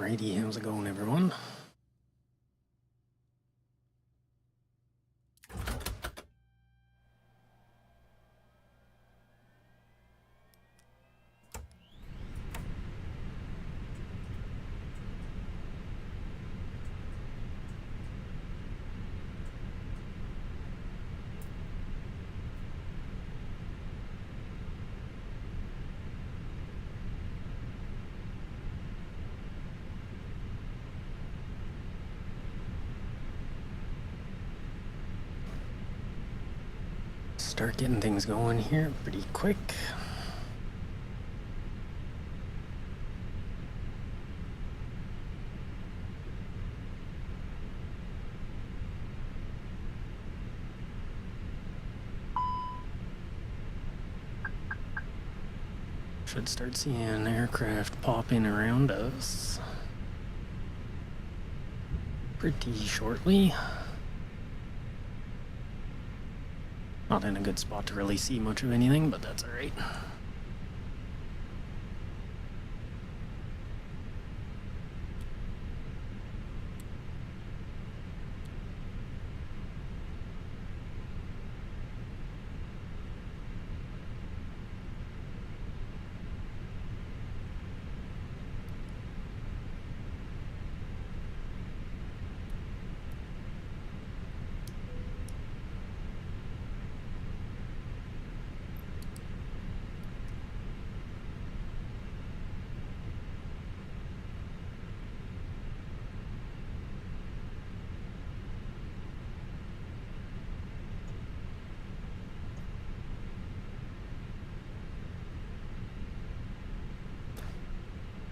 Alrighty, how's it going, everyone? Start getting things going here pretty quick. Should start seeing aircraft popping around us pretty shortly. Not in a good spot to really see much of anything, but that's alright.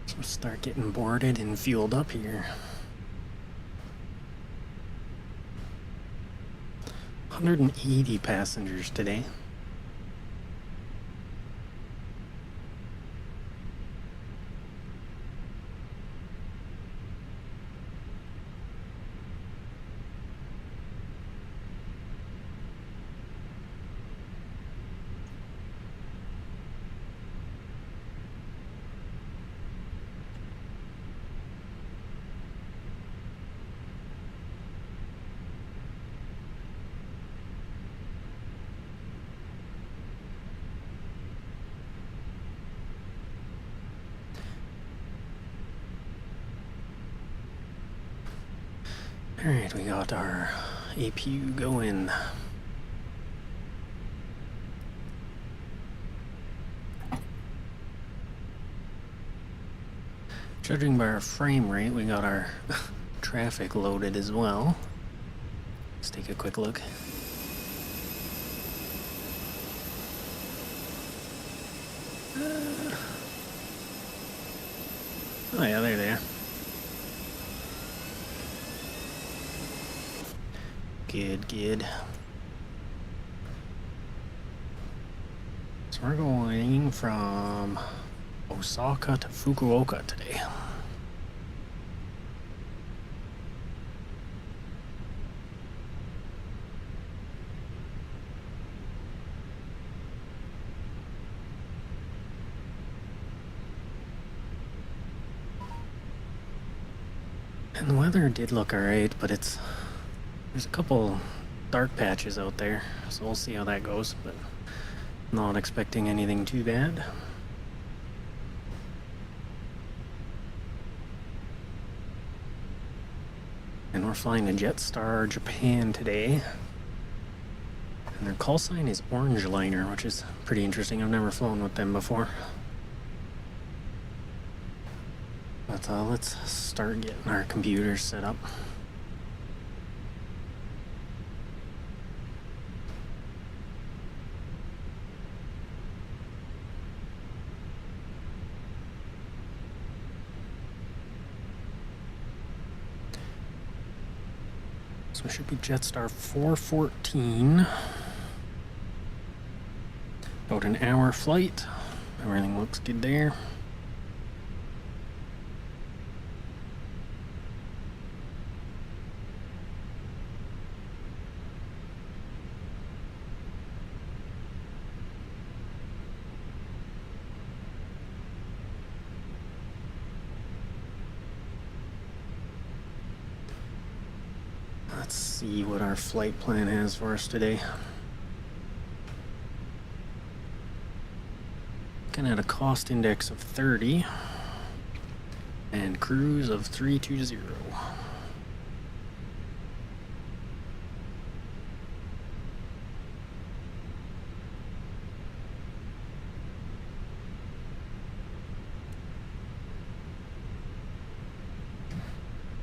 So start getting boarded and fueled up here. 180 passengers today. Alright, we got our APU going. Judging by our frame rate, we got our traffic loaded as well. Let's take a quick look. Oh yeah, there they are. Good. So we're going from Osaka to Fukuoka today. And the weather did look alright, but there's a couple dark patches out there, so we'll see how that goes, but not expecting anything too bad. And we're flying a Jetstar Japan today, and their call sign is Orange Liner, which is pretty interesting. I've never flown with them before. But let's start getting our computers set up. So it should be Jetstar 414. About an hour flight. Everything looks good there. Let's see what our flight plan has for us today. Looking at a cost index of 30 and cruise of 320.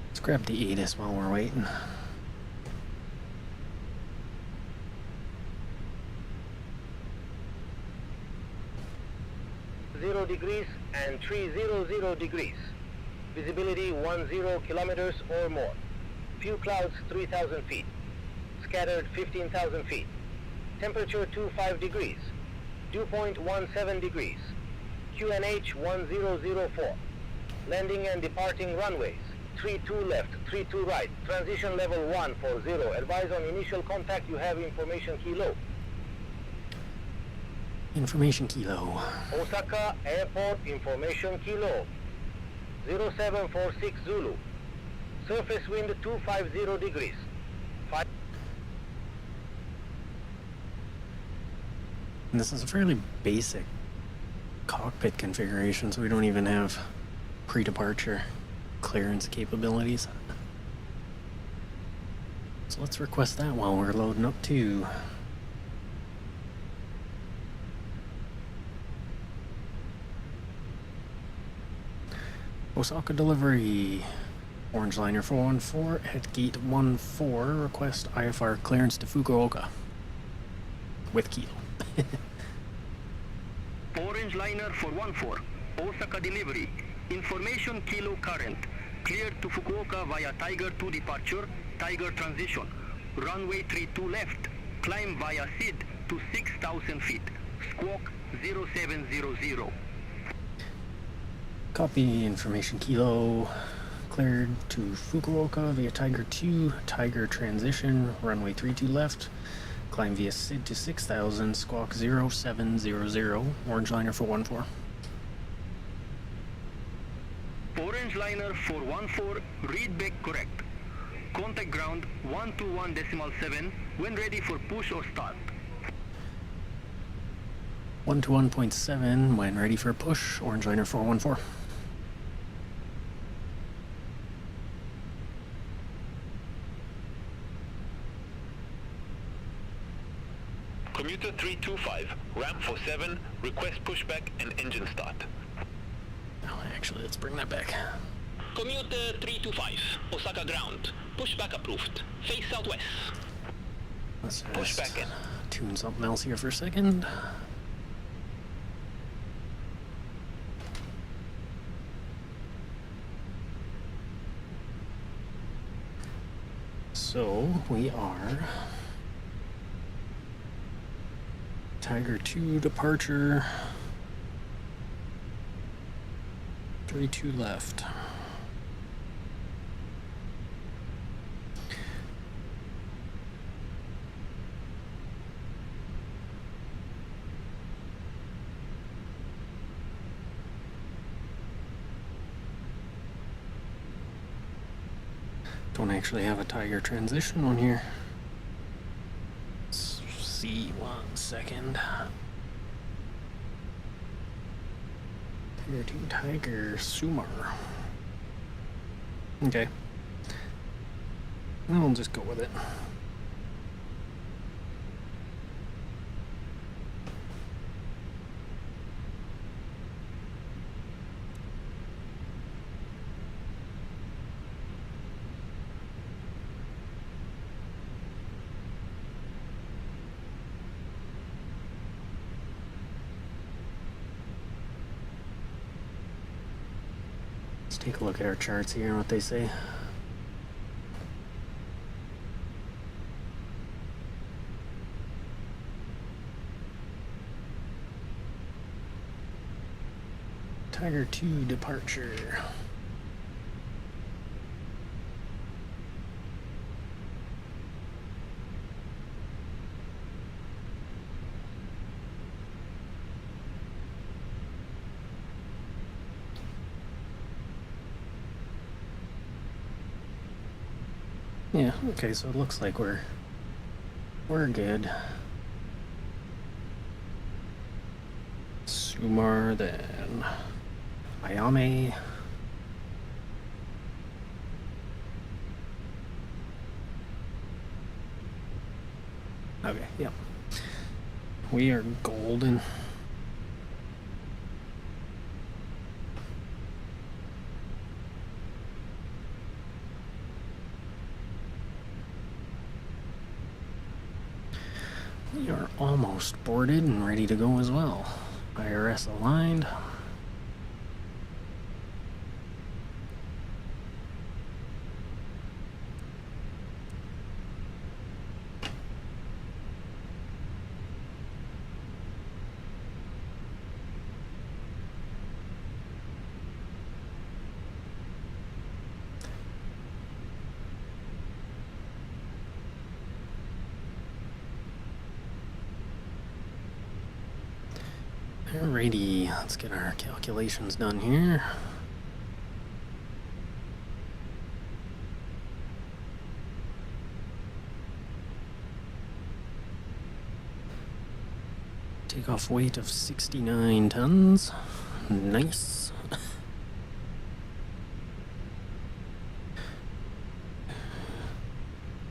Let's grab the ATIS while we're waiting. 0 degrees and 300 degrees. Visibility 10 kilometers or more. Few clouds 3,000 feet. Scattered 15,000 feet. Temperature 25 degrees. Dew point 17 degrees. QNH 1004. Landing and departing runways. 32 left, 32 right. Transition level 140. Advise on initial contact, you have information kilo. Information kilo. Osaka Airport information kilo. 0746 Zulu. Surface wind 250 degrees. And this is a fairly basic cockpit configuration, so we don't even have pre-departure clearance capabilities. So let's request that while we're loading up too. Osaka delivery. Orange Liner 414 at gate 14. Request IFR clearance to Fukuoka. With kilo. Orange Liner 414. Osaka delivery. Information kilo current. Cleared to Fukuoka via Tiger 2 departure, Tiger transition. Runway 32 left. Climb via SID to 6,000 feet. Squawk 0700. Copy information kilo. Cleared to Fukuoka via Tiger 2, Tiger transition, runway 32 left. Climb via SID to 6,000, squawk 0700, Orange Liner 414. Orange Liner 414, read back correct. Contact ground 121.7 when ready for push or start. 121.7 when ready for push, Orange Liner 414. Commuter 325, ramp for 7, request pushback and engine start. Oh, actually, let's bring that back. Commuter 325, Osaka ground. Pushback approved. Face southwest. Let's Push just back in. tune something else here for a second. So, we are Tiger 2 departure, 32 left. Don't actually have a Tiger transition on here. Let's see, 1 second. Tiger 2 Tiger Sumar. Okay. I'll just go with it. Let's take a look at our charts here and what they say. Tiger 2 departure. Yeah, okay, so it looks like we're good. Sumar, then Ayame. Okay, yep. We are golden. We are almost boarded and ready to go as well. IRS aligned. Alrighty, let's get our calculations done here. Takeoff weight of 69 tons. Nice.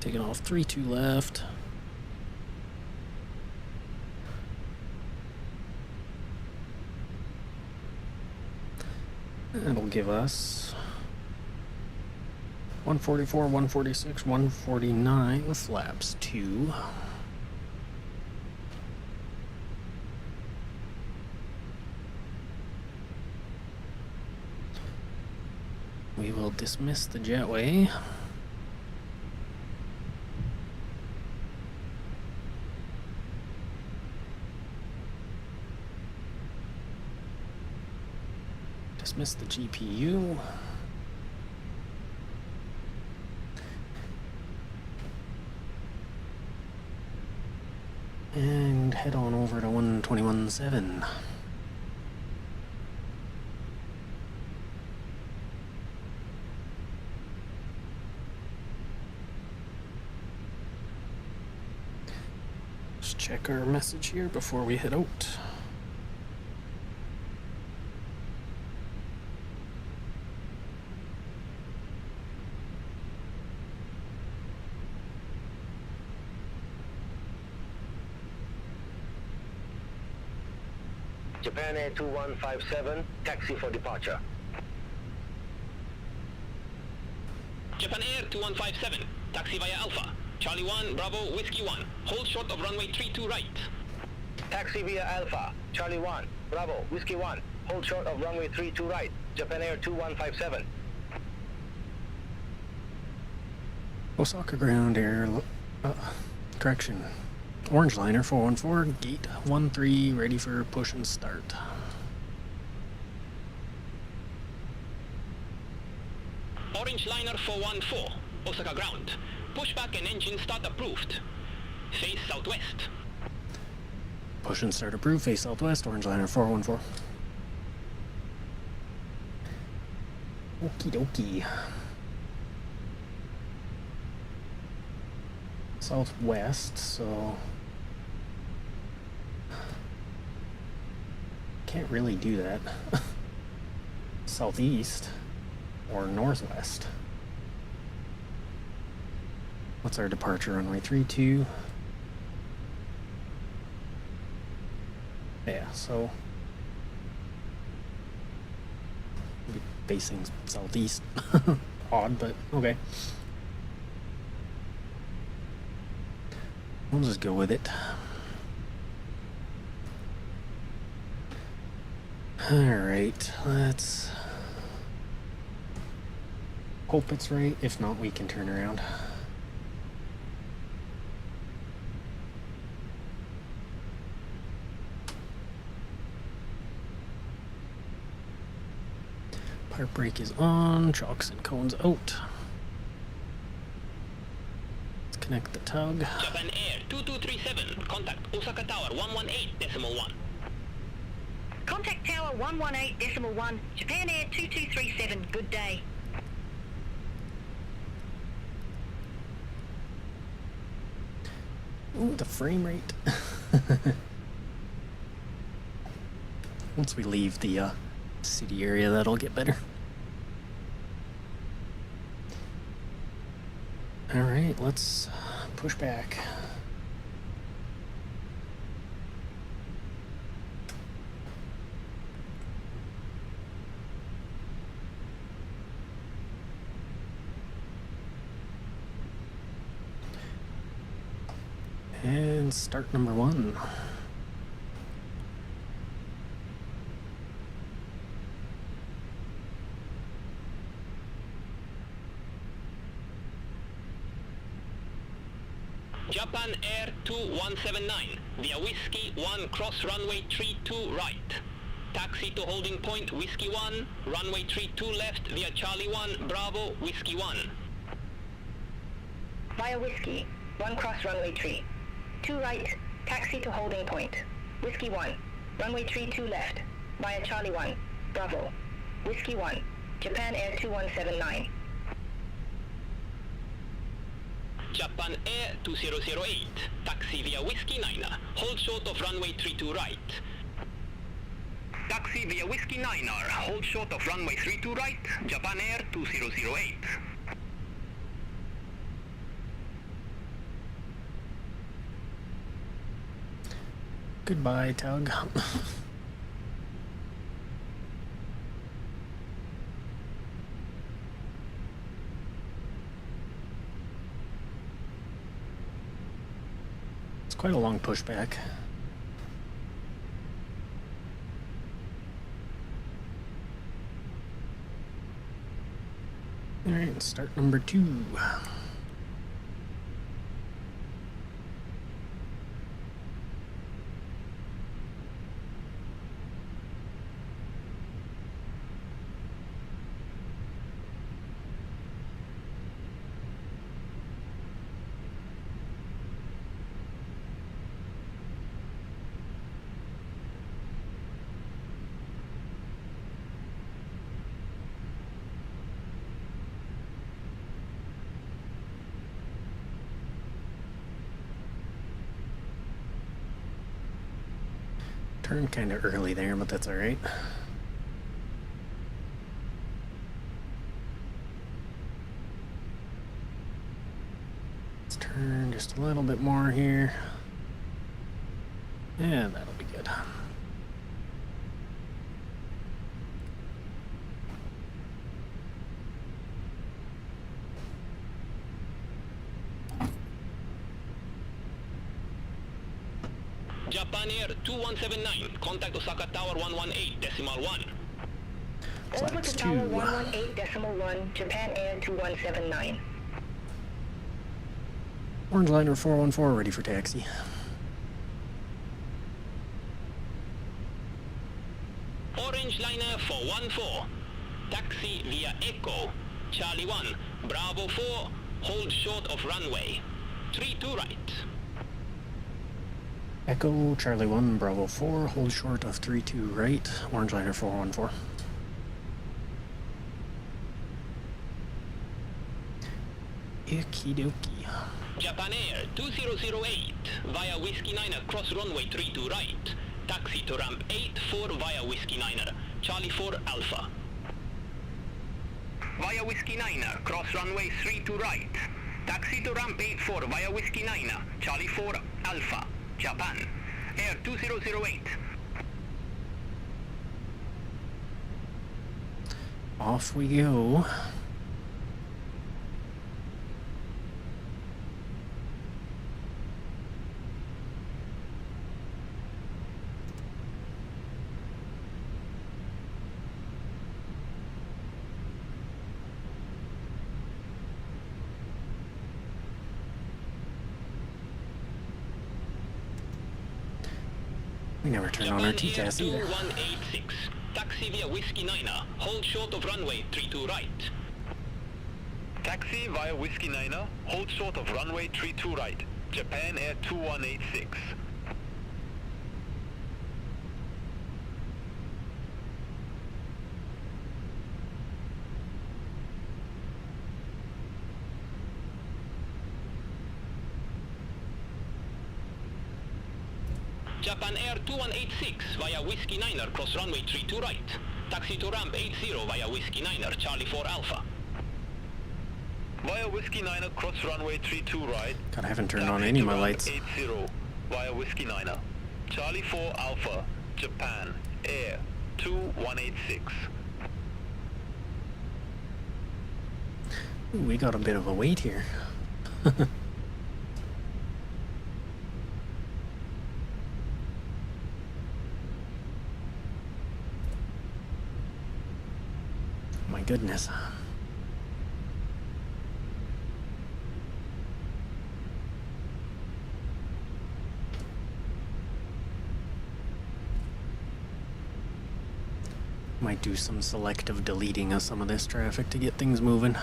Taking off 3-2 left. That'll give us 144, 146, 149 flaps 2. We will dismiss the jetway. Dismiss the GPU. And head on over to 121.7. Just check our message here before we head out. Japan Air 2157, taxi for departure. Japan Air 2157, taxi via Alpha. Charlie 1, Bravo, Whiskey 1. Hold short of runway 32 right. Taxi via Alpha, Charlie 1, Bravo, Whiskey 1. Hold short of runway 32 right, Japan Air 2157. Osaka ground air, correction. Orange liner 414, gate 13, ready for push and start. Orange liner 414, Osaka ground. Pushback and engine start approved. Face southwest. Push and start approved, face southwest, orange liner 414. Okie dokie. Southwest, so can't really do that. Southeast or northwest. What's our departure runway 32? Yeah, so we'll be facing southeast. Odd, but okay. We'll just go with it. Alright, let's hope it's right. If not, we can turn around. Park brake is on, chocks and cones out. Let's connect the tug. Japan Air 2237, contact Osaka Tower 118.1. Contact Tower 118.1, Japan Air 2237, good day. Ooh, the frame rate. Once we leave the city area, that'll get better. All right, let's push back. And start number 1. Japan Air 2179 via Whiskey 1 cross runway 32 right. Taxi to holding point Whiskey 1, runway 32 left via Charlie 1, Bravo, Whiskey 1. Via Whiskey, 1 cross runway 3. 2 right, taxi to holding point. Whiskey 1, runway 32 left, via Charlie 1, Bravo. Whiskey 1, Japan Air 2179. Japan Air 2008, taxi via Whiskey 9, hold short of runway 32 right. Taxi via Whiskey 9, hold short of runway 32 right, Japan Air 2008. Goodbye, Tug. It's quite a long pushback. All right, start number 2. Turned kind of early there, but that's all right. Let's turn just a little bit more here. And that'll be good. Japan Air 2179, contact Osaka Tower 118.1. So Over that's to 2. Tower 118.1, Japan Air 2179. Orange Liner 414 ready for taxi. Orange Liner 414, taxi via Echo, Charlie 1, Bravo 4, hold short of runway, 32 right. Echo, Charlie 1, Bravo 4, hold short of 32 right, Orange Liner 414. Okie dokie. Japan Air 2008 via Whiskey 9 cross runway 32 right. Taxi to ramp 84 via Whiskey 9, Charlie 4 Alpha. Via Whiskey 9 cross runway 32 right. Taxi to ramp 84 via Whiskey 9, Charlie 4 Alpha. Japan Air 2008. Off we go. We never turn on our TCAS either. 2186, taxi via Whiskey 9, hold short of runway 32 right. Taxi via Whiskey 9, hold short of runway 32 right, Japan Air 2186. Japan Air 2186 via Whiskey 9er, cross runway 32 right. Taxi to ramp 80 via Whiskey 9er, Charlie 4 Alpha. Via Whiskey 9er, cross runway 32 right. God, I haven't turned on Taxi any of to my ramp lights. 80 via Whiskey 9er. Charlie 4 Alpha, Japan Air 2186. Ooh, we got a bit of a wait here. My goodness. Might do some selective deleting of some of this traffic to get things moving.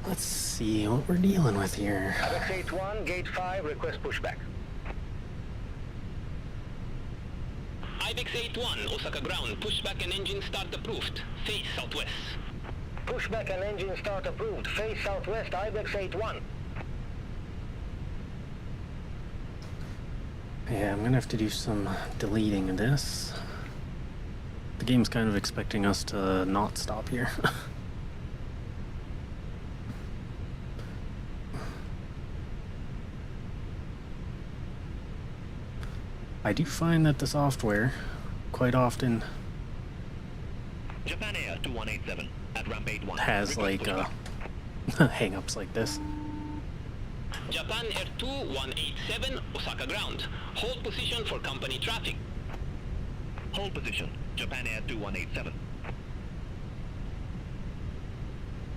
Let's see what we're dealing with here. Ibex 81, gate 5, request pushback. Ibex 81, Osaka ground, pushback and engine start approved. Face southwest. Pushback and engine start approved. Face southwest, Ibex 81. Yeah, I'm gonna have to do some deleting of this. The game's kind of expecting us to not stop here. I do find that the software quite often Japan Air 2187 at ramp 81. has Request like pushback. hang-ups like this. Japan Air 2187, Osaka ground. Hold position for company traffic. Hold position. Japan Air 2187.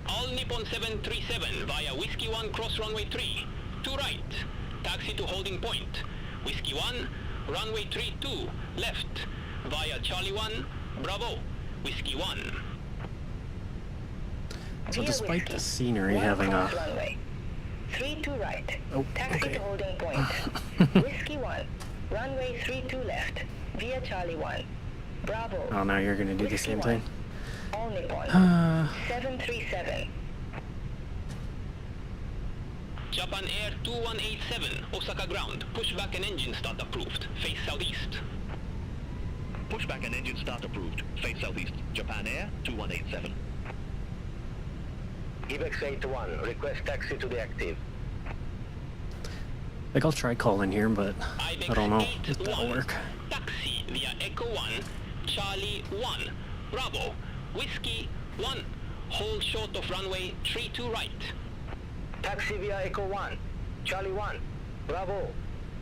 All Nippon 737 via Whiskey 1 cross runway 3. To right. Taxi to holding point. Whiskey 1, runway 32, left. Via Charlie 1, Bravo. Whiskey 1. So Via despite Whiskey, the scenery 1 having cross a... runway. 32 right. Oh, Taxi okay. to holding point. Whiskey 1, runway 32 left. Via Charlie 1. Bravo. Oh, now you're gonna do the Whiskey same 1. thing? All Nippon. 737. Japan Air 2187, Osaka ground. Pushback and engine start approved. Face southeast. Pushback and engine start approved. Face southeast. Japan Air 2187. Ibex 81, request taxi to the active. Like, I'll try calling here, but Ibex I don't know if 81, that'll work. Taxi via Echo 1, Charlie 1, Bravo, Whiskey 1. Hold short of runway 32 right. Taxi via Echo 1, Charlie 1, Bravo,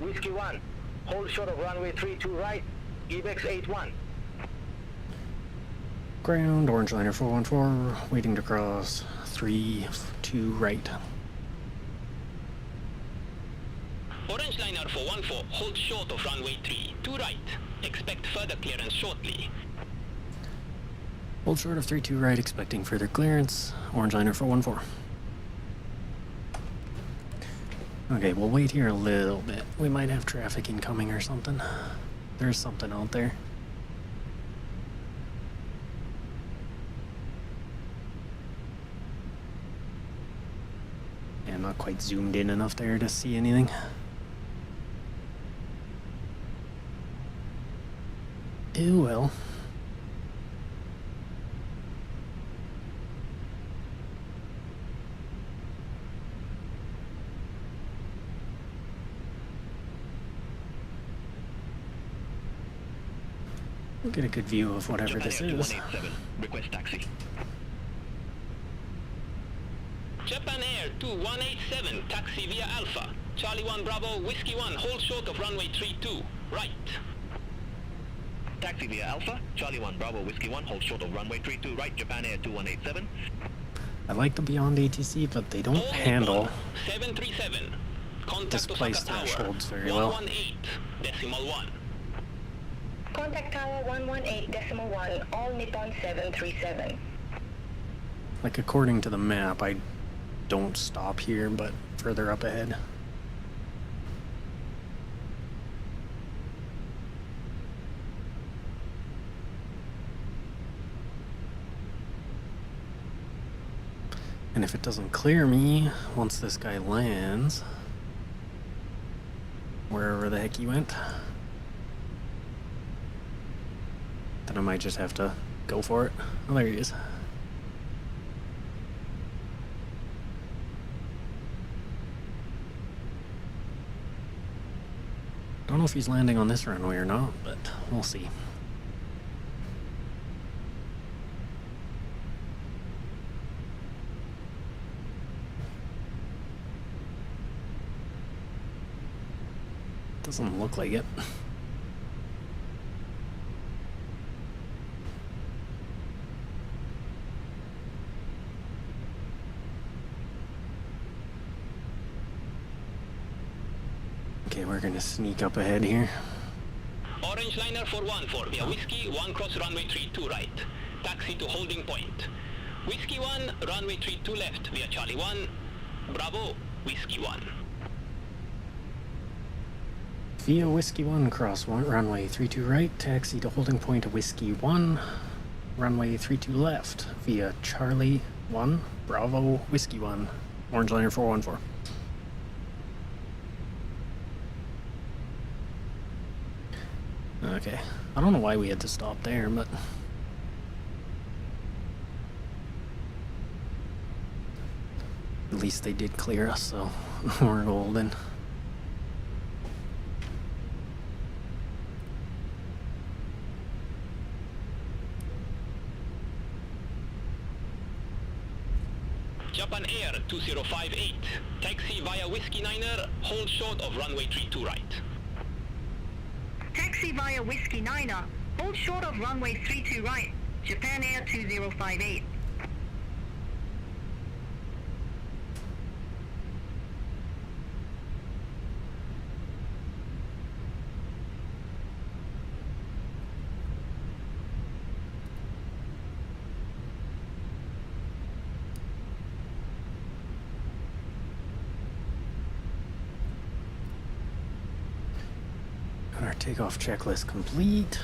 Whiskey 1. Hold short of runway 32 right, Ibex 81. Ground, orange liner 414, waiting to cross 3-2 right. Orange liner 414, hold short of runway 3, to right. Expect further clearance shortly. Hold short of 3-2 right, expecting further clearance. Orange liner 414. Okay, we'll wait here a little bit. We might have traffic incoming or something. There's something out there. Yeah, I'm not quite zoomed in enough there to see anything. Ew, well. We'll get a good view of whatever Japan this Air is. 2187. Request taxi. Japan Air 2187, taxi via Alpha. Charlie 1 Bravo, Whiskey 1, hold short of runway 32, right. Taxi via Alpha. Charlie 1 Bravo, Whiskey 1. Hold short of runway 32 right. Japan Air 2187. I like the Beyond ATC, but they don't All handle Nippon 737. Contact displace Osaka Tower. thresholds very well. 118, decimal 1. Contact Tower 118.1, all Nippon 737. Like, according to the map, I don't stop here, but further up ahead. And if it doesn't clear me once this guy lands, wherever the heck he went, then I might just have to go for it. Oh, there he is. Don't know if he's landing on this runway or not, but we'll see. Doesn't look like it. Okay, we're gonna sneak up ahead here. Orange liner 414 via Whiskey 1 cross runway 32 right. Taxi to holding point. Whiskey 1, runway 32 left via Charlie 1. Bravo, Whiskey 1. Via Whiskey 1, cross runway 32 right, taxi to holding point of Whiskey 1, runway 32 left, via Charlie 1, Bravo, Whiskey 1, Orange Liner 414. Okay, I don't know why we had to stop there, but... at least they did clear us, so we're golden. Japan Air 2058. Taxi via Whiskey Niner, hold short of runway 32 right. Taxi via Whiskey Niner, hold short of runway 32 right. Japan Air 2058. Our takeoff checklist complete.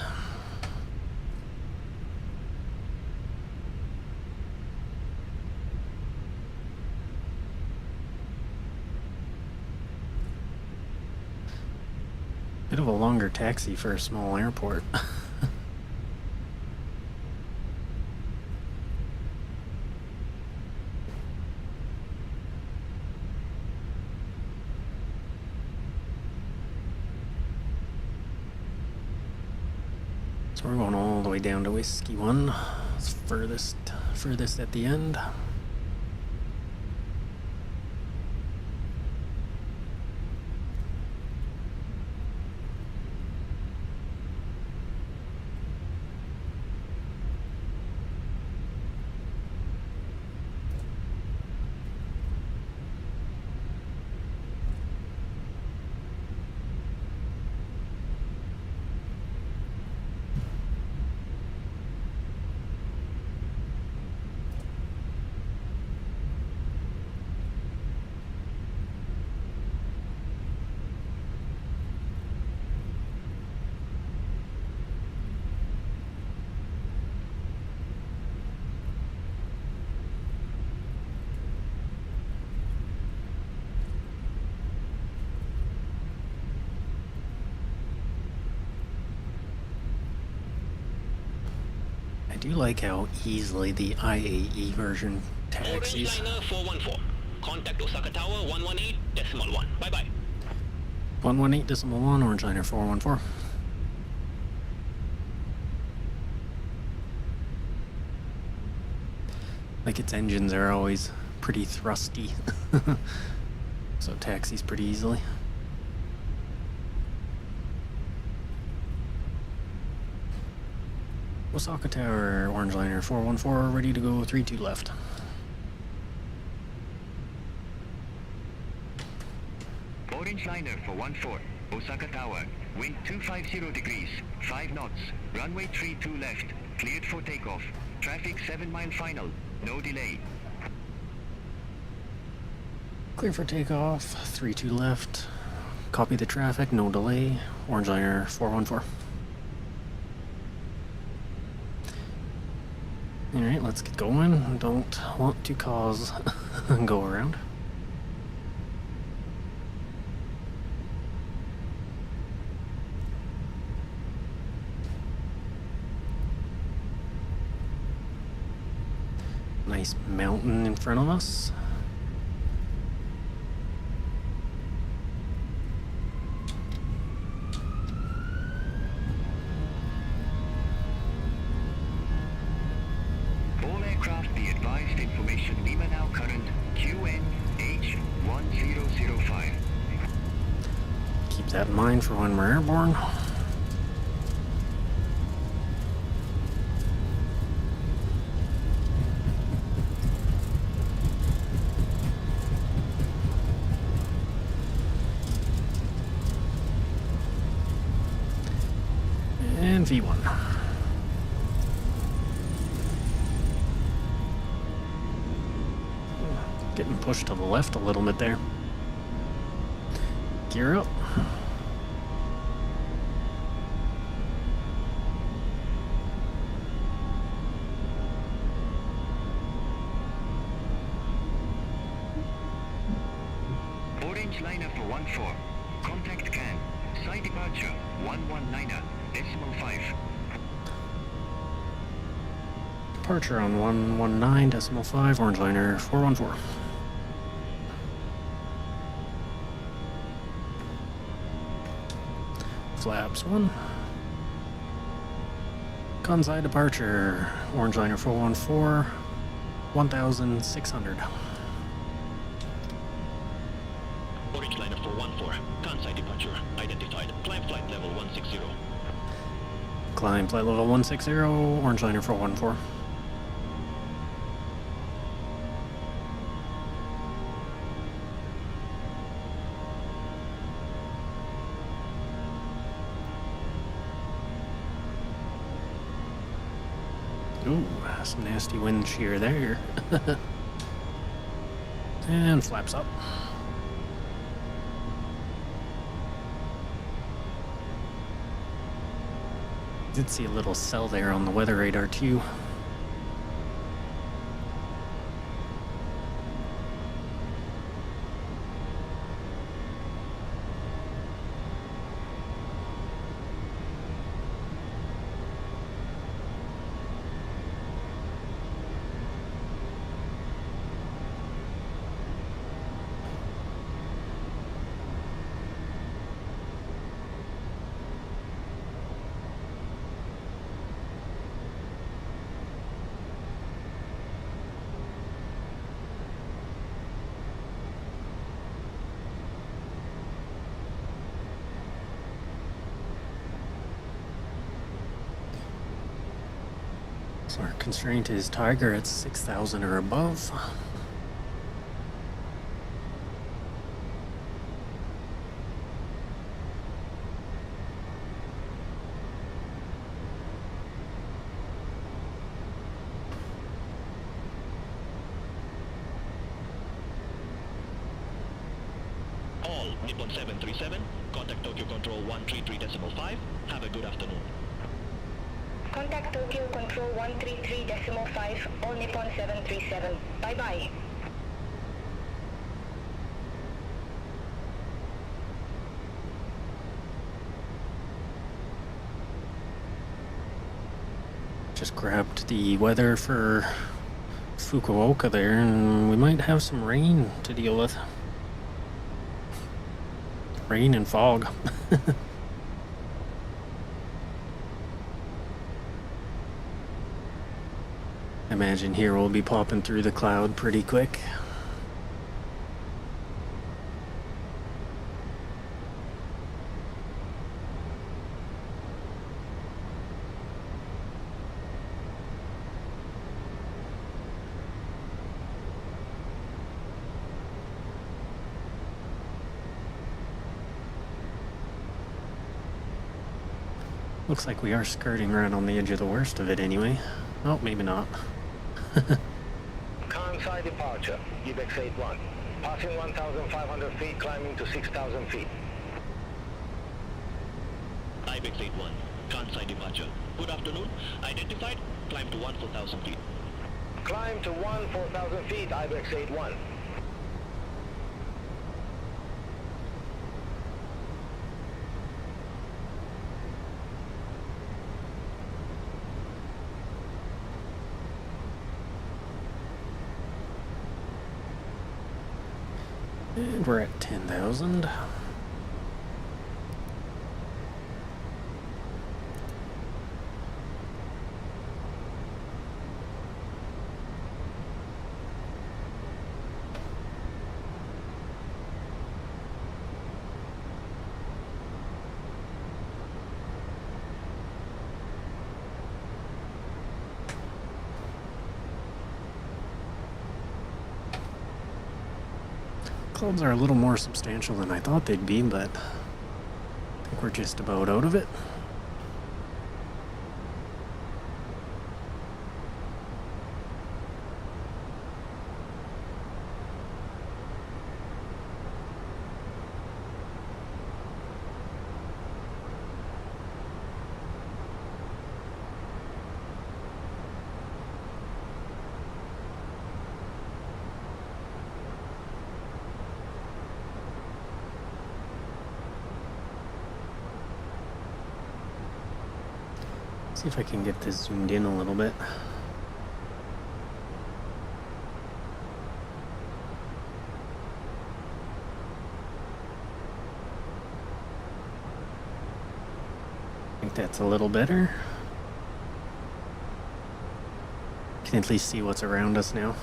Bit of a longer taxi for a small airport. So we're going all the way down to Whiskey 1. It's furthest at the end. I do like how easily the IAE version taxis. Orange Liner 414. Contact Osaka Tower 118.1. Bye-bye. 118.1, Orange Liner 414. Like, its engines are always pretty thrusty. So it taxis pretty easily. Osaka Tower, Orange Liner 414, ready to go 32 left. Orange Liner 414, Osaka Tower, Wind 250 degrees, 5 knots, runway 32 left, cleared for takeoff. Traffic 7 mile final, no delay. Clear for takeoff, 32 left. Copy the traffic, no delay. Orange liner 414. Alright, let's get going. Don't want to cause go around. Nice mountain in front of us. All aircraft be advised information Lima now current QNH1005. Keep that in mind for when we're airborne. And V1. Getting pushed to the left a little bit there. Gear up. Orange liner for 14. Contact can. Side departure 119er, decimal 5. Departure on 119.5, orange liner 414. Flaps 1. Kansai departure, orange liner 414, 1,600. Orange liner 414, Kansai departure, identified. Climb flight level 160. Climb flight level 160, orange liner 414. Ooh, some nasty wind shear there. And flaps up. Did see a little cell there on the weather radar too. So our constraint is Tiger at 6,000 or above. All Nippon 737, contact Tokyo Control 133.5. Have a good afternoon. Contact Tokyo Control 133.5, all Nippon 737. Bye-bye. Just grabbed the weather for Fukuoka there, and we might have some rain to deal with. Rain and fog. Imagine here we'll be popping through the cloud pretty quick. Looks like we are skirting right on the edge of the worst of it anyway. Oh, maybe not. Kansai departure, Ibex 81. Passing 1,500 feet, climbing to 6,000 feet. Ibex 81, Kansai departure. Good afternoon. Identified, climb to 14,000 feet. Climb to 14,000 feet, Ibex 81. And we're at 10,000. Clouds are a little more substantial than I thought they'd be, but I think we're just about out of it. See if I can get this zoomed in a little bit. I think that's a little better. Can at least see what's around us now.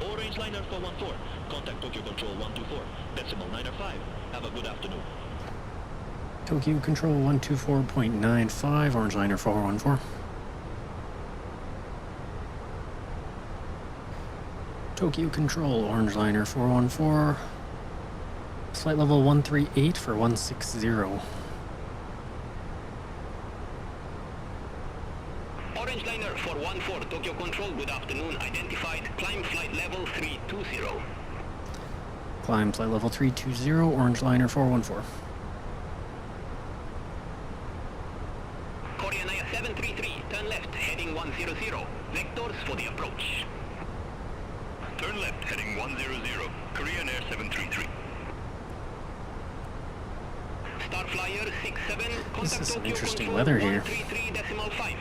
Orange liner 414, contact Tokyo Control 124, decimal 905. Have a good afternoon. Tokyo Control 124.95, Orange Liner 414. Tokyo Control, Orange Liner 414. Flight level 138 for 160. Orange Liner 414, Tokyo Control, good afternoon. Identified, climb flight level 320. Climb flight level 320, Orange Liner 414. Korean Air 733, turn left, heading 100. Vectors for the approach. Turn left, heading 100. Korean Air 733. Starflyer 67, This contact is some Tokyo interesting Control weather here. 133.5.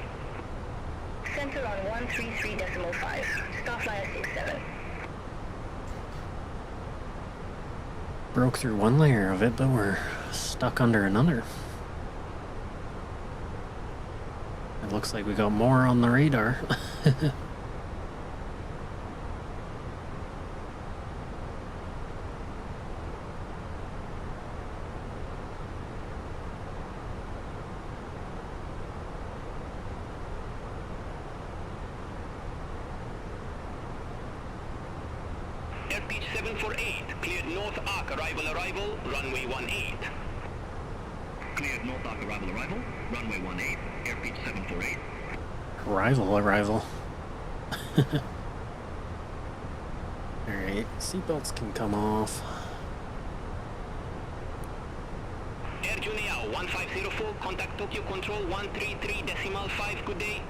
Center on 133.5. Starflyer 67. Broke through one layer of it, but we're stuck under another. It looks like we got more on the radar. Airpitch 748, cleared north arc, arrival, runway 18. Cleared north arc arrival, runway 18, airpitch 748. Arrival. Alright, seatbelts can come off. Air Junia 1504, contact Tokyo Control 133.5, good day.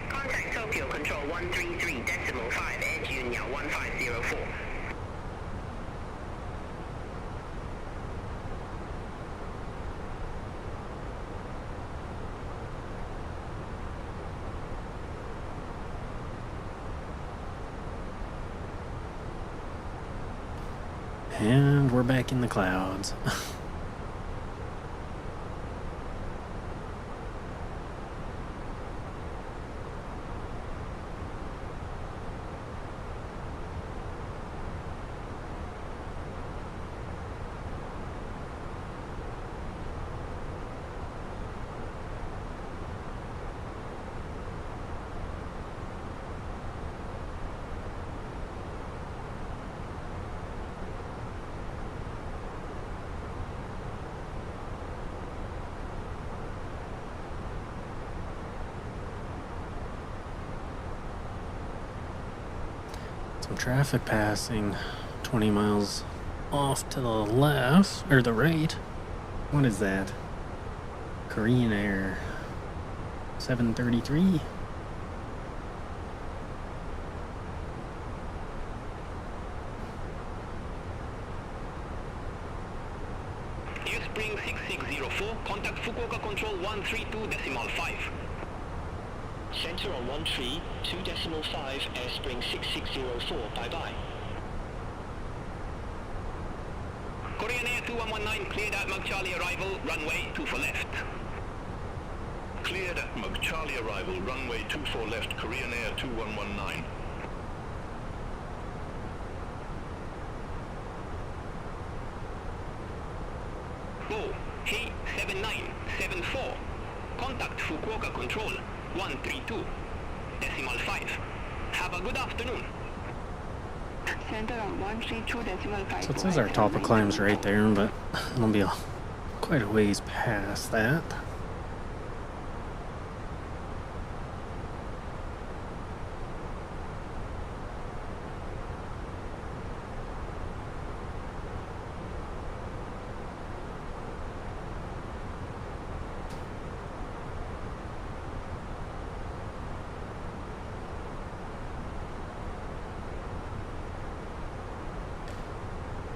Contact Tokyo Control 133.5, Air Junior 1504. And we're back in the clouds. Some traffic passing 20 miles off to the left, or the right. What is that? Korean Air 733. Spring 6604, contact Fukuoka Control 132.5. Center on 132.5, Airspring 6604, bye-bye. Korean Air 2119, cleared at Mug Charlie arrival, runway 24 left. Cleared at Mug Charlie arrival, runway 24 left, Korean Air 2119. Go, Hey 7974, contact Fukuoka Control 132.5. Have a good afternoon. Center on 132.5. So it says our top of climb's right there, but it'll be quite a ways past that.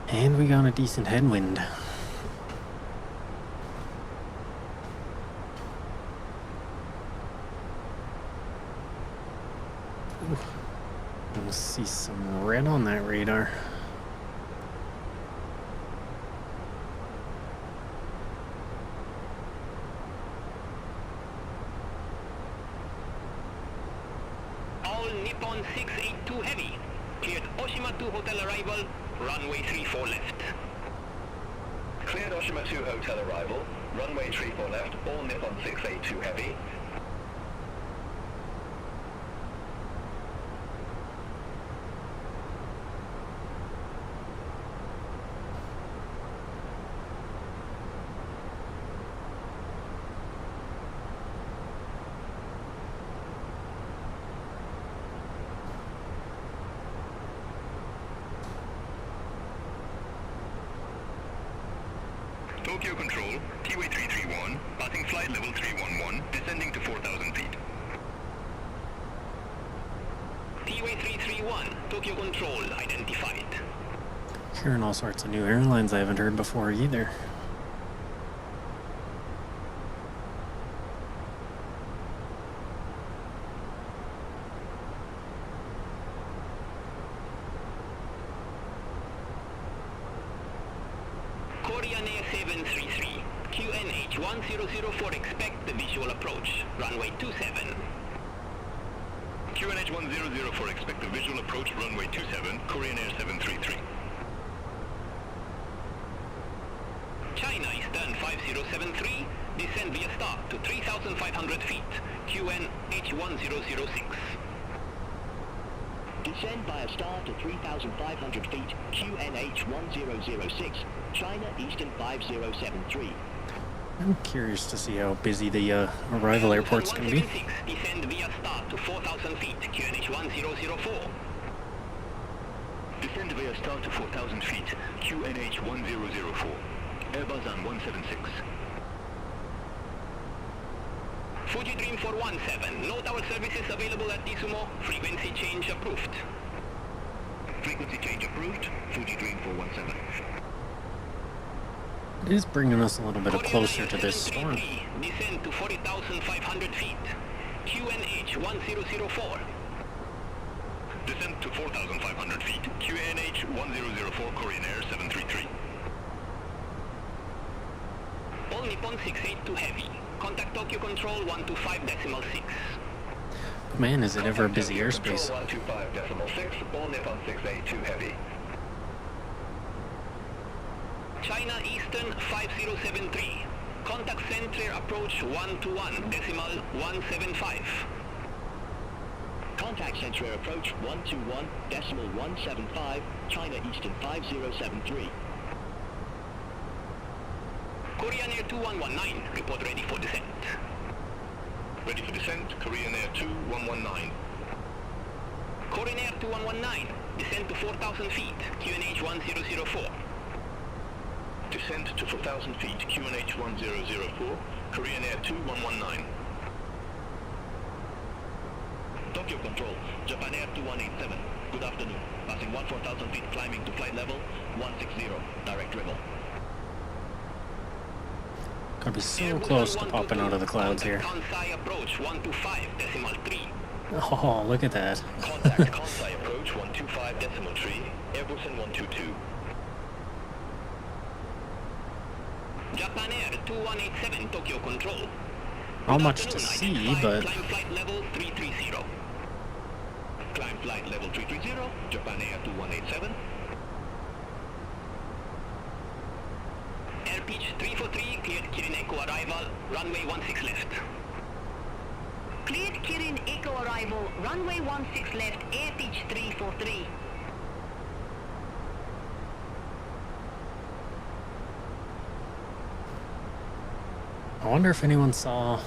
And we got a decent headwind. Ooh. I see some red on that radar. All Nippon 682 heavy, cleared Oshima 2 hotel arrival, runway 34 left. Cleared Oshima 2 hotel arrival, runway 34 left, all Nippon 682 heavy. Tokyo Control, T-Way 331, passing flight level 311, descending to 4,000 feet. T-Way 331, Tokyo Control identified. Hearing all sorts of new airlines I haven't heard before either. Korean Air 733, QNH 1004, expect the visual approach, runway 27. QNH 1004, expect the visual approach, runway 27, Korean Air 733. China Eastern 5073, descend via start to 3,500 feet, QNH 1006. Descend via start to 3,500 feet, QNH 1006, China Eastern 5073. I'm curious to see how busy the arrival airport's going to be. 176, descend via start to 4,000 feet, QNH 1004. Descend via start to 4,000 feet, QNH 1004. Airbus 176. Fuji Dream 417, note our services available at Isumo, frequency change approved. Frequency change approved, Fuji Dream 417. It is bringing us a little bit closer to this storm. Descend to 40,500 feet, QNH 1004. Descend to 4,500 feet, QNH 1004, Korean Air 733. All Nippon 682 heavy. Contact Tokyo Control 125.6. Man, is it ever a busy airspace. 125.6, all Nippon 682 heavy. China Eastern 5073. Contact center approach 121.175. Contact center approach 121.175, China Eastern 5073. Korean Air 2119, report ready for descent. Ready for descent, Korean Air 2119. Korean Air 2119, Descend to 4,000 feet, QNH 1004. Descend to 4,000 feet, QNH 1004, Korean Air 2119. Tokyo Control, Japan Air 2187. Good afternoon. Passing 14,000 feet, climbing to flight level 160, direct rebel. Gotta be so close to popping out of the clouds here. Kansai approach 125.3. Oh, look at that. Contact Kansai approach 125.3, Airbus 122. Japan Air 2187 Tokyo Control. Not Good much to afternoon, see, identified, but climb flight level 330. Climb flight level 330, Japan Air 2187. Air pitch 343, cleared Kirin Echo arrival, runway 16 left. Cleared Kirin Echo arrival, runway 16 left, air pitch 343. I wonder if anyone saw,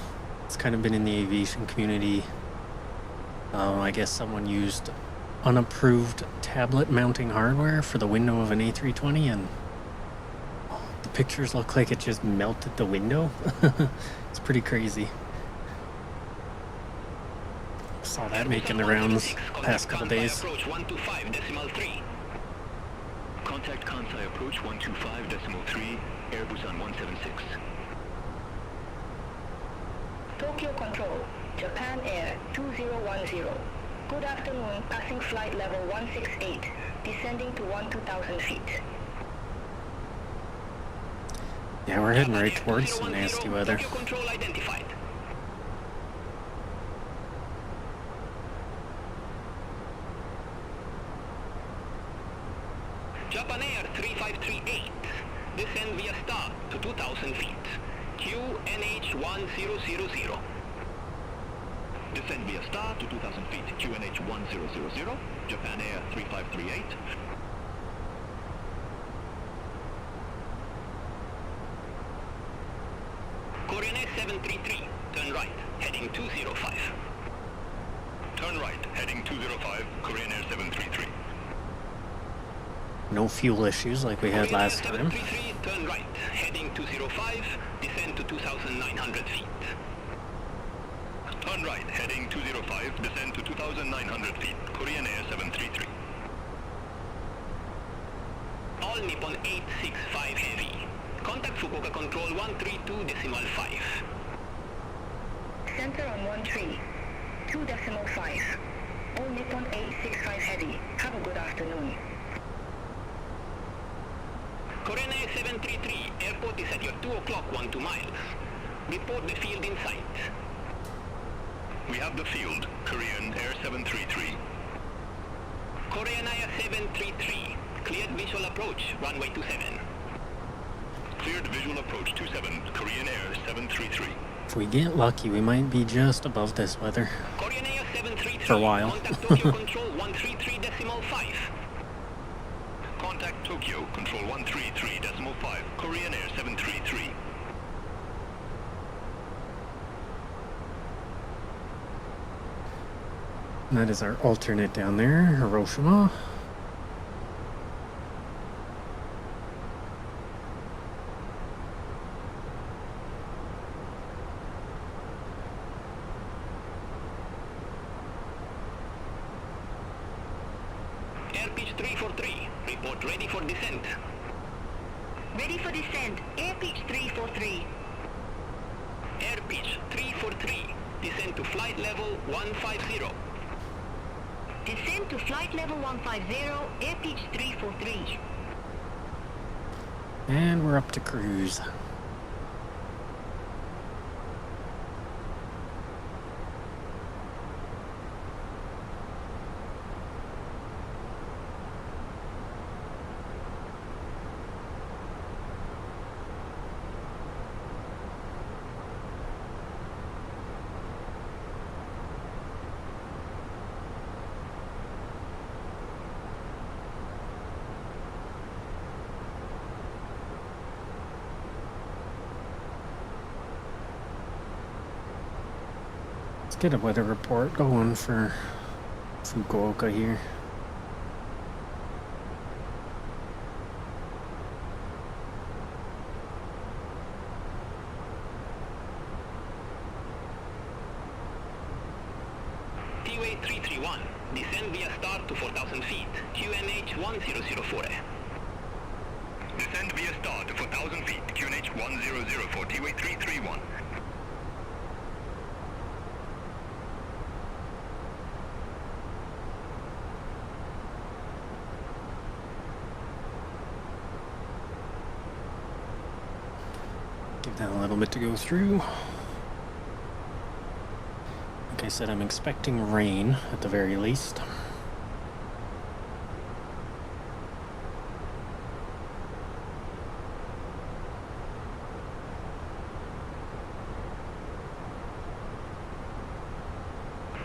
it's kind of been in the aviation community, I guess someone used unapproved tablet mounting hardware for the window of an A320 and the pictures look like it just melted the window. It's pretty crazy. Saw that making the rounds past couple days. Approach 125.3. Contact Kansai approach 125.3, Airbus 176. Tokyo Control, Japan Air 2010. Good afternoon, passing flight level 168, descending to 12,000 feet. Yeah, we're heading right towards some nasty weather. Tokyo Control identified. Japan Air 3538. Descend via star to 2,000 feet. QNH 1000. Descend via star to 2,000 feet, QNH 1000, Japan Air 3538. Korean Air 733. Turn right, heading 205. Turn right, heading 205, Korean Air 733. No fuel issues like we had last time. 733, turn right, heading 205, descend to 2,900 feet. Turn right, heading 205, descend to 2,900 feet, Korean Air 733. All Nippon 865 Heavy. Contact Fukuoka Control 132.5. Center on 13, 2.5. All Nippon 865 Heavy. Have a good afternoon. Korean Air 733, airport is at your 2 o'clock 12 miles. Report the field in sight. We have the field, Korean Air 733. Korean Air 733, cleared visual approach, runway 27. Cleared visual approach 27, Korean Air 733. If we get lucky, we might be just above this weather. Korean Air 733, For a while. contact Tokyo Control 133.5. Contact Tokyo, control 133.5, Korean Air 733. And that is our alternate down there, Hiroshima. Air pitch 343, report ready for descent. Ready for descent, air pitch 343. Air pitch 343, descend to flight level 150. Descend to flight level 150, air pitch 343. And we're up to cruise. Let's get a weather report going for Fukuoka here. runway 331. Descend via start to 4,000 feet. QNH 1004. Descend via start to 4,000 feet. QNH 1004, T-way 331. Give that a little bit to go through. Like I said, I'm expecting rain at the very least.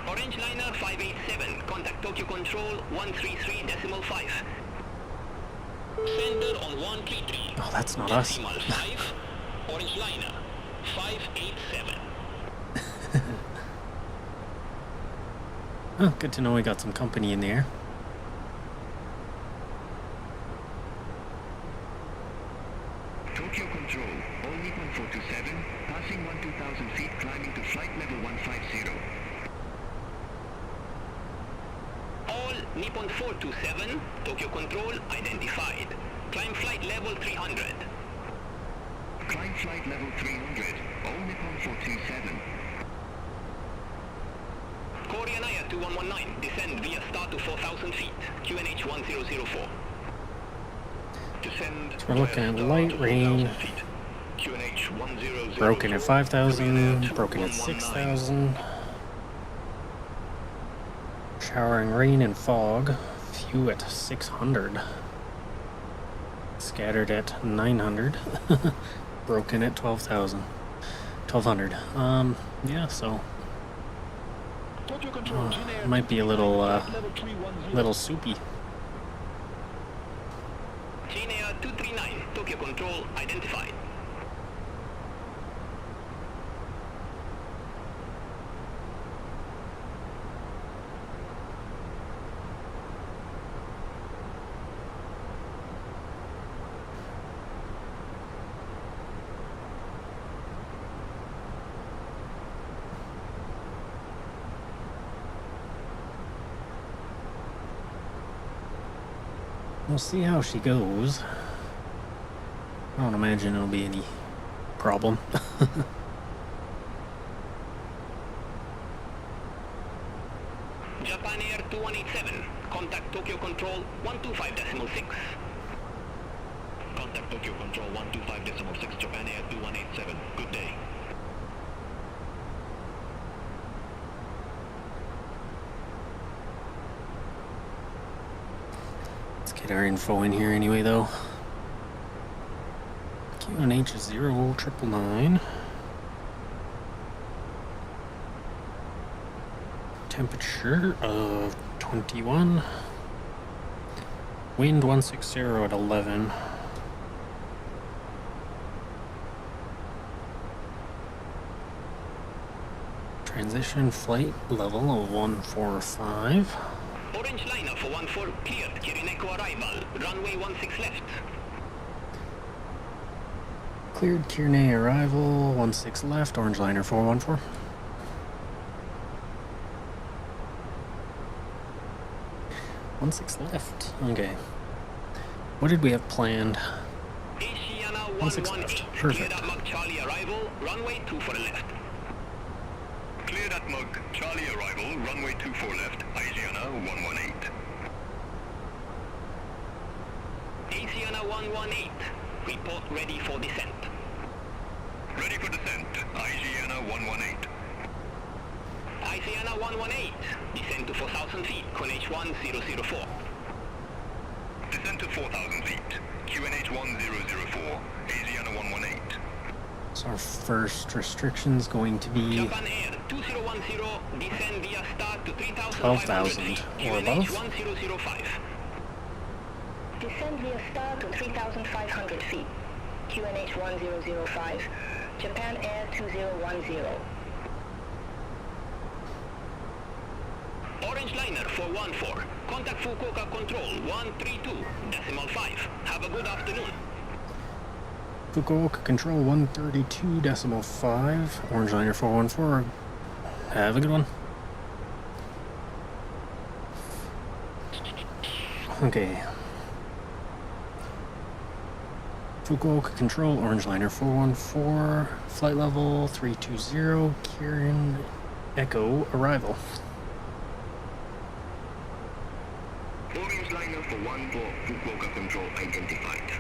Orange liner 587. Contact Tokyo Control 133.5. Center on 133. Oh, that's not us. Decimal 5. Orange liner 587. Oh, good to know we got some company in the air. Tokyo Control, all Nippon 427, passing 12,000 feet, climbing to flight level 150. All Nippon 427. Tokyo Control identified. Climb flight level 300. Climb flight level 300, all Nippon 427. Korean Air 2119. Descend via start to 4,000 feet. QNH 1004. Descend. So we're looking at light rain. QNH 1004. Broken at 5,000, broken at 6,000. Showering rain and fog. Few at 600. Scattered at 900. Broken at 12,000. 1,200. Yeah, so might be a little soupy. Chin Air 239. Tokyo Control identified. We'll see how she goes. I don't imagine it'll be any problem. Japan Air 2187. Contact Tokyo Control 125.6. Contact Tokyo Control 125.6, Japan Air 2187. Good day. Let's get our info in here anyway, though. QNH is 0999. Temperature of 21. Wind 160 at 11. Transition flight level of 145. Orange liner for 14 cleared. Kirineko arrival. Runway 16 left. Cleared Kirinei arrival, 16 left, orange liner 414. One six left. Okay. What did we have planned? Asiana 16 118. left. Cleared Perfect. at Mach Charlie arrival. Runway 24 left. Cleared at Mug, Charlie arrival, runway 24 left, Asiana 118. Asiana 118. Report ready for descent. Ready for descent, Asiana 118. Asiana 118. Descend to 4,000 feet. QNH 1004. Descent to 4,000 feet, QNH 1004, Asiana 118. So our first restriction's going to be Japan Air 2010. Descend via start to 3,500 12,000 feet. or QNH above. 1005. Descend via star to 3,500 feet. QNH 1005. Japan Air 2010. Orange liner 414. Contact Fukuoka Control 132.5. Have a good afternoon. Fukuoka Control 132.5, orange liner 414. Have a good one. Okay. Fukuoka Control, Orange Liner 414, flight level 320, Kirin Echo, arrival. Orange liner for 14, Fukuoka Control identified.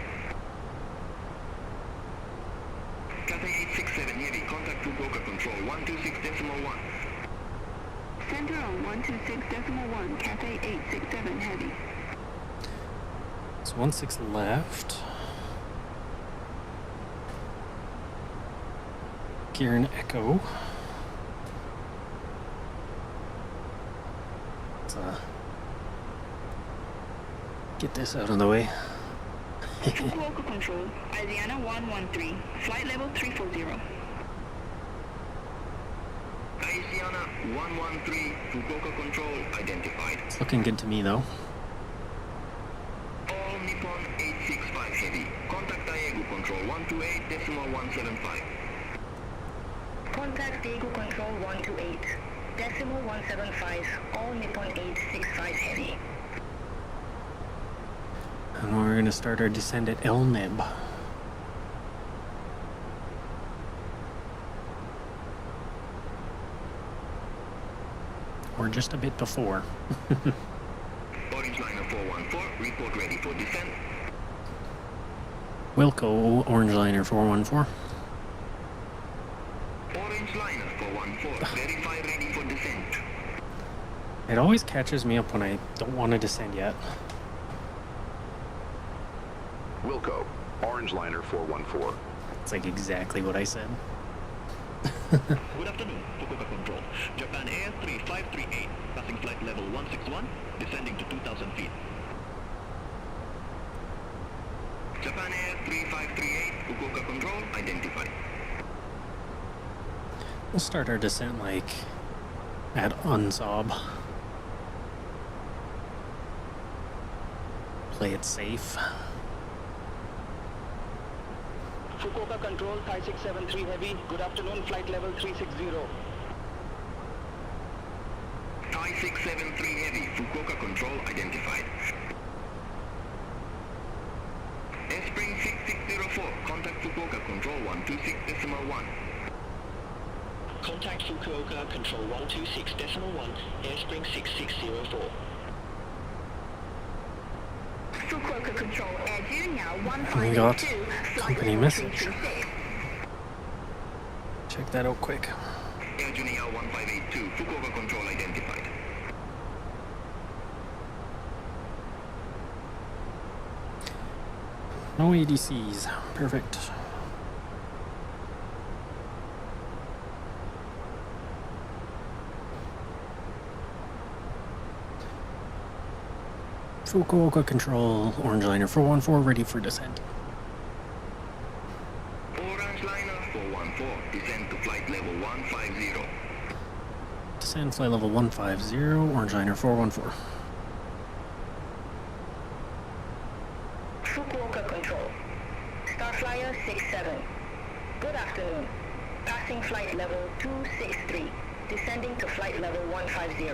Cathay 867 Heavy, contact Fukuoka Control 126.1. Center on 126.1, Cathay 867 Heavy. So 16 left. Kirin Echo. Let's get this out of the way. Fukuoka Control, Asiana 113, flight level 340. Asiana 113, Fukuoka Control identified. It's looking good to me though. All Nippon 865 Heavy, contact Daegu Control 128.175. Contact Daegu Control 128.175, all Nippon 865 Heavy. And we're going to start our descent at El Neb. Or just a bit before. Orange liner 414, report ready for descent. Wilco, Orange Liner 414. Orange liner 414, verify ready for descent. It always catches me up when I don't want to descend yet. Wilco, Orange Liner 414. It's like exactly what I said. Good afternoon, Fukuoka Control. Japan Air 3538, passing flight level 161, descending to 2,000 feet. Japan Air 3538, Fukuoka Control identified. We'll start our descent like at Unsob. Play it safe. Fukuoka Control 5673 Heavy, good afternoon, flight level 360. 5673 Heavy, Fukuoka Control identified. Spring 6604, contact Fukuoka Control 126.1. Contact Fukuoka Control 126.1, Airspring 6604. Fukuoka Control, Air Junior We 152, got flight company level message. 326. Check that out quick. Air Junior 1582, Fukuoka Control identified. No ADCs. Perfect. Fukuoka Control, Orange Liner 414, ready for descent. Orange Liner 414, descend to flight level 150. Descend flight level 150, Orange Liner 414. Fukuoka Control, Starflyer 67. Good afternoon. Passing flight level 263, descending to flight level 150.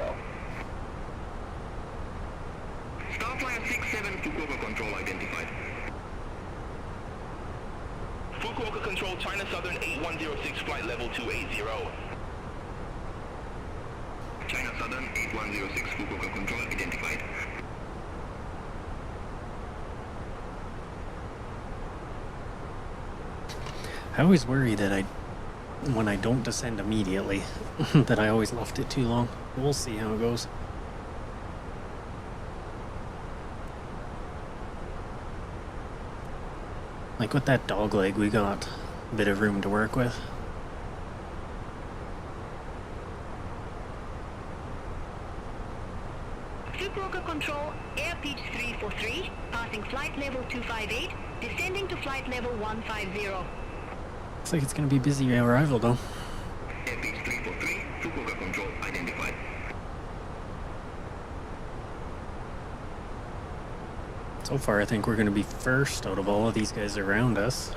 Starflyer 67, Fukuoka Control identified. Fukuoka Control, China Southern 8106, flight level 280. China Southern 8106, Fukuoka Control identified. I always worry that when I don't descend immediately, that I always left it too long. We'll see how it goes. Like with that dog leg, we got a bit of room to work with. Fukuoka Control, Air Pitch 343, passing flight level 258, descending to flight level 150. Looks like it's gonna be busy arrival though. Air Pitch 343, Fukuoka Control identified. So far, I think we're gonna be first out of all of these guys around us.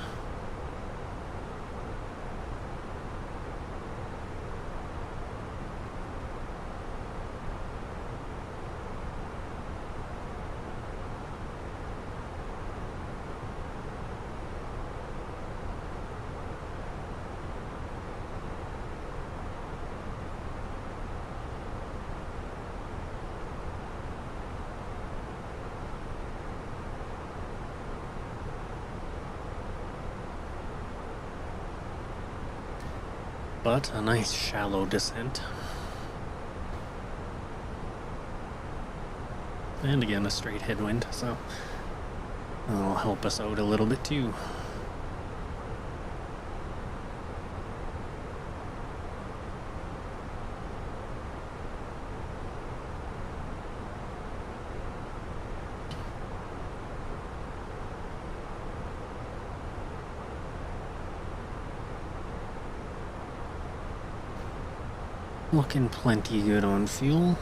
but a nice shallow descent. And again, a straight headwind, so that'll help us out a little bit too. Looking plenty good on fuel.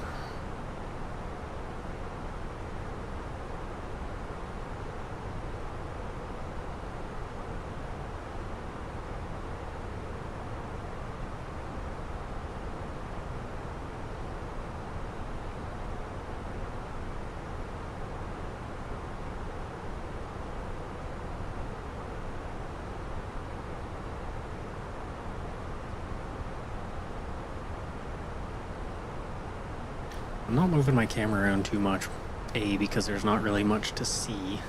I'm not moving my camera around too much, A, because there's not really much to see,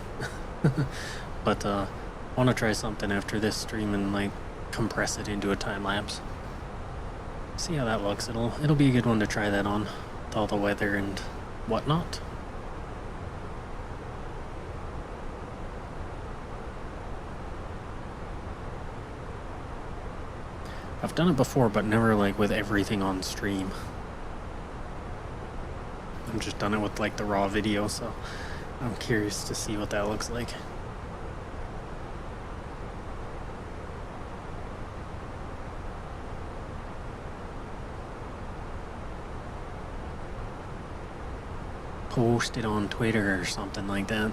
but I want to try something after this stream and like compress it into a time lapse. See how that looks. It'll be a good one to try that on with all the weather and whatnot. I've done it before, but never like with everything on stream. I've just done it with like the raw video, so I'm curious to see what that looks like. Post it on Twitter or something like that.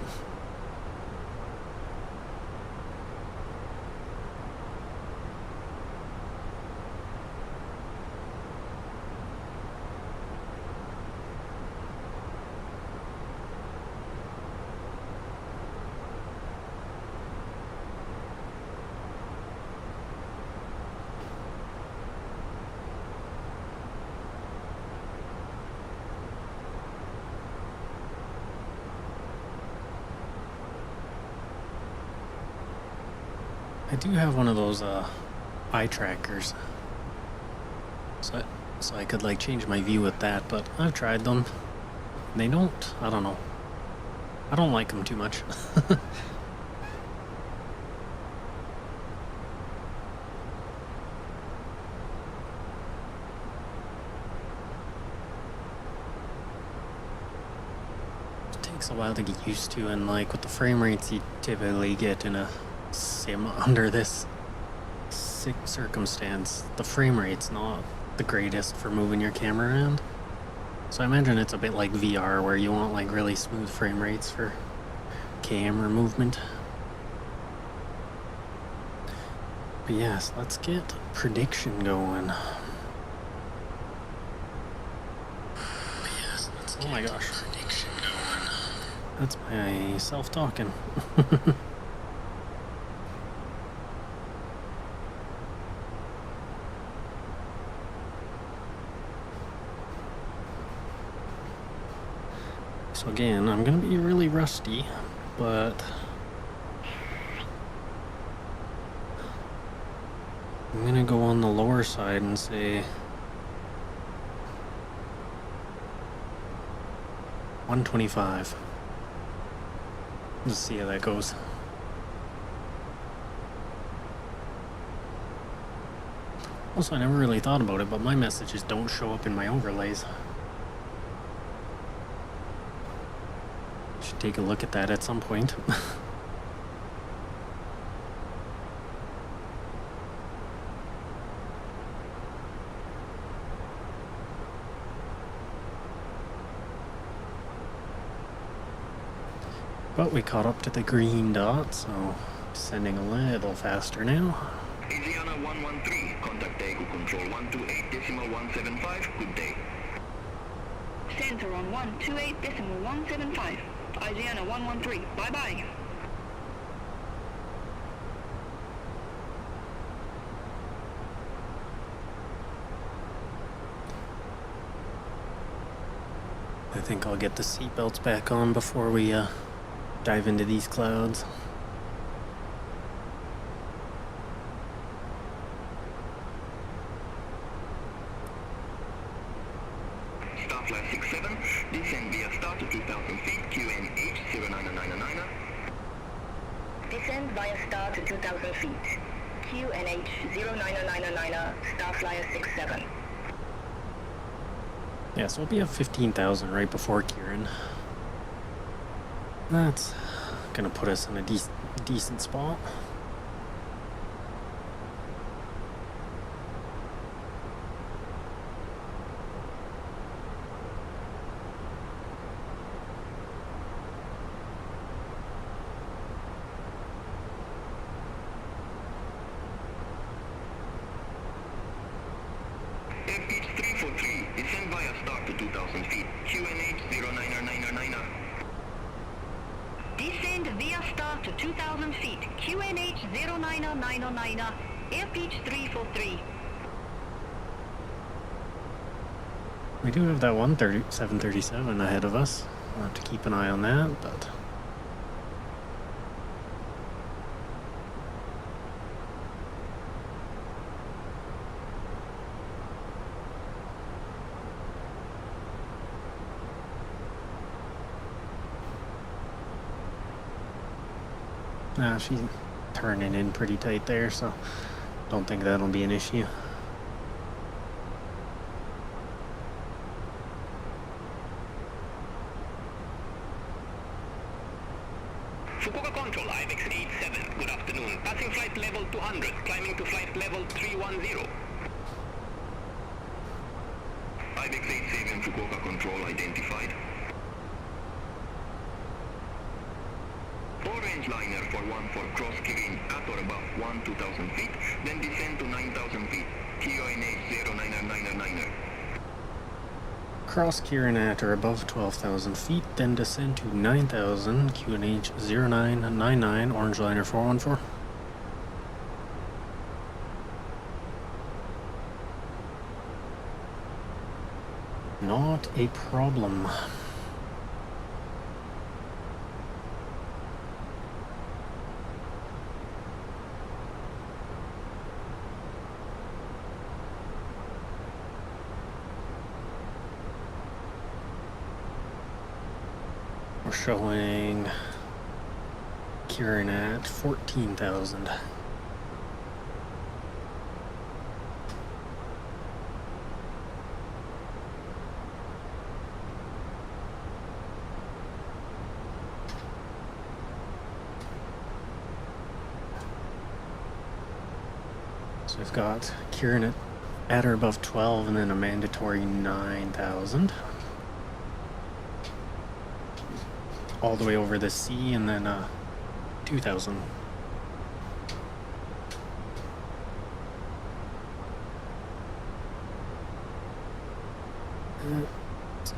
I do have one of those eye trackers, so I could like change my view with that, but I've tried them. I don't know. I don't like them too much. It takes a while to get used to, and like with the frame rates you typically get in a sim under this circumstance, the frame rate's not the greatest for moving your camera around. So I imagine it's a bit like VR, where you want like really smooth frame rates for camera movement. But yes, let's get prediction going. Oh my gosh. That's myself talking. So again, I'm gonna be really rusty, but I'm gonna go on the lower side and say 125. Let's see how that goes. Also, I never really thought about it, but my messages don't show up in my overlays. Should take a look at that at some point. But we caught up to the green dot, so descending a little faster now. Asiana 113, contact Daegu Control 128.175, good day. Center on 128.175. Asiana 113, bye-bye. I think I'll get the seatbelts back on before we dive into these clouds. Descend via star to 2,000 feet. QNH 09999, Starflyer 67. Yeah, so we'll be at 15,000 right before Kieran. That's gonna put us in a decent spot. Airpitch 343, descend via star to 2,000 feet. QNH 09999. Descend via star to 2,000 feet. QNH 09999. Airpitch 343. We do have that 737 ahead of us. We'll have to keep an eye on that, but... Nah, she's turning in pretty tight there, so don't think that'll be an issue. Fukuoka Control, IBEX 87. Good afternoon. Passing flight level 200, climbing to flight level 310. IBEX 87, Fukuoka Control identified. Orange liner for 14 cross Kirin at or above 2,000 feet, then descend to 9,000 feet. QNH 09999. Cross Kieran at or above 12,000 feet, then descend to 9,000, QNH 0999, Orange Liner 414. Not a problem. We're showing Kieran at 14,000. So we've got Kieran at or above 12 and then a mandatory 9,000. All the way over the sea and then 2,000.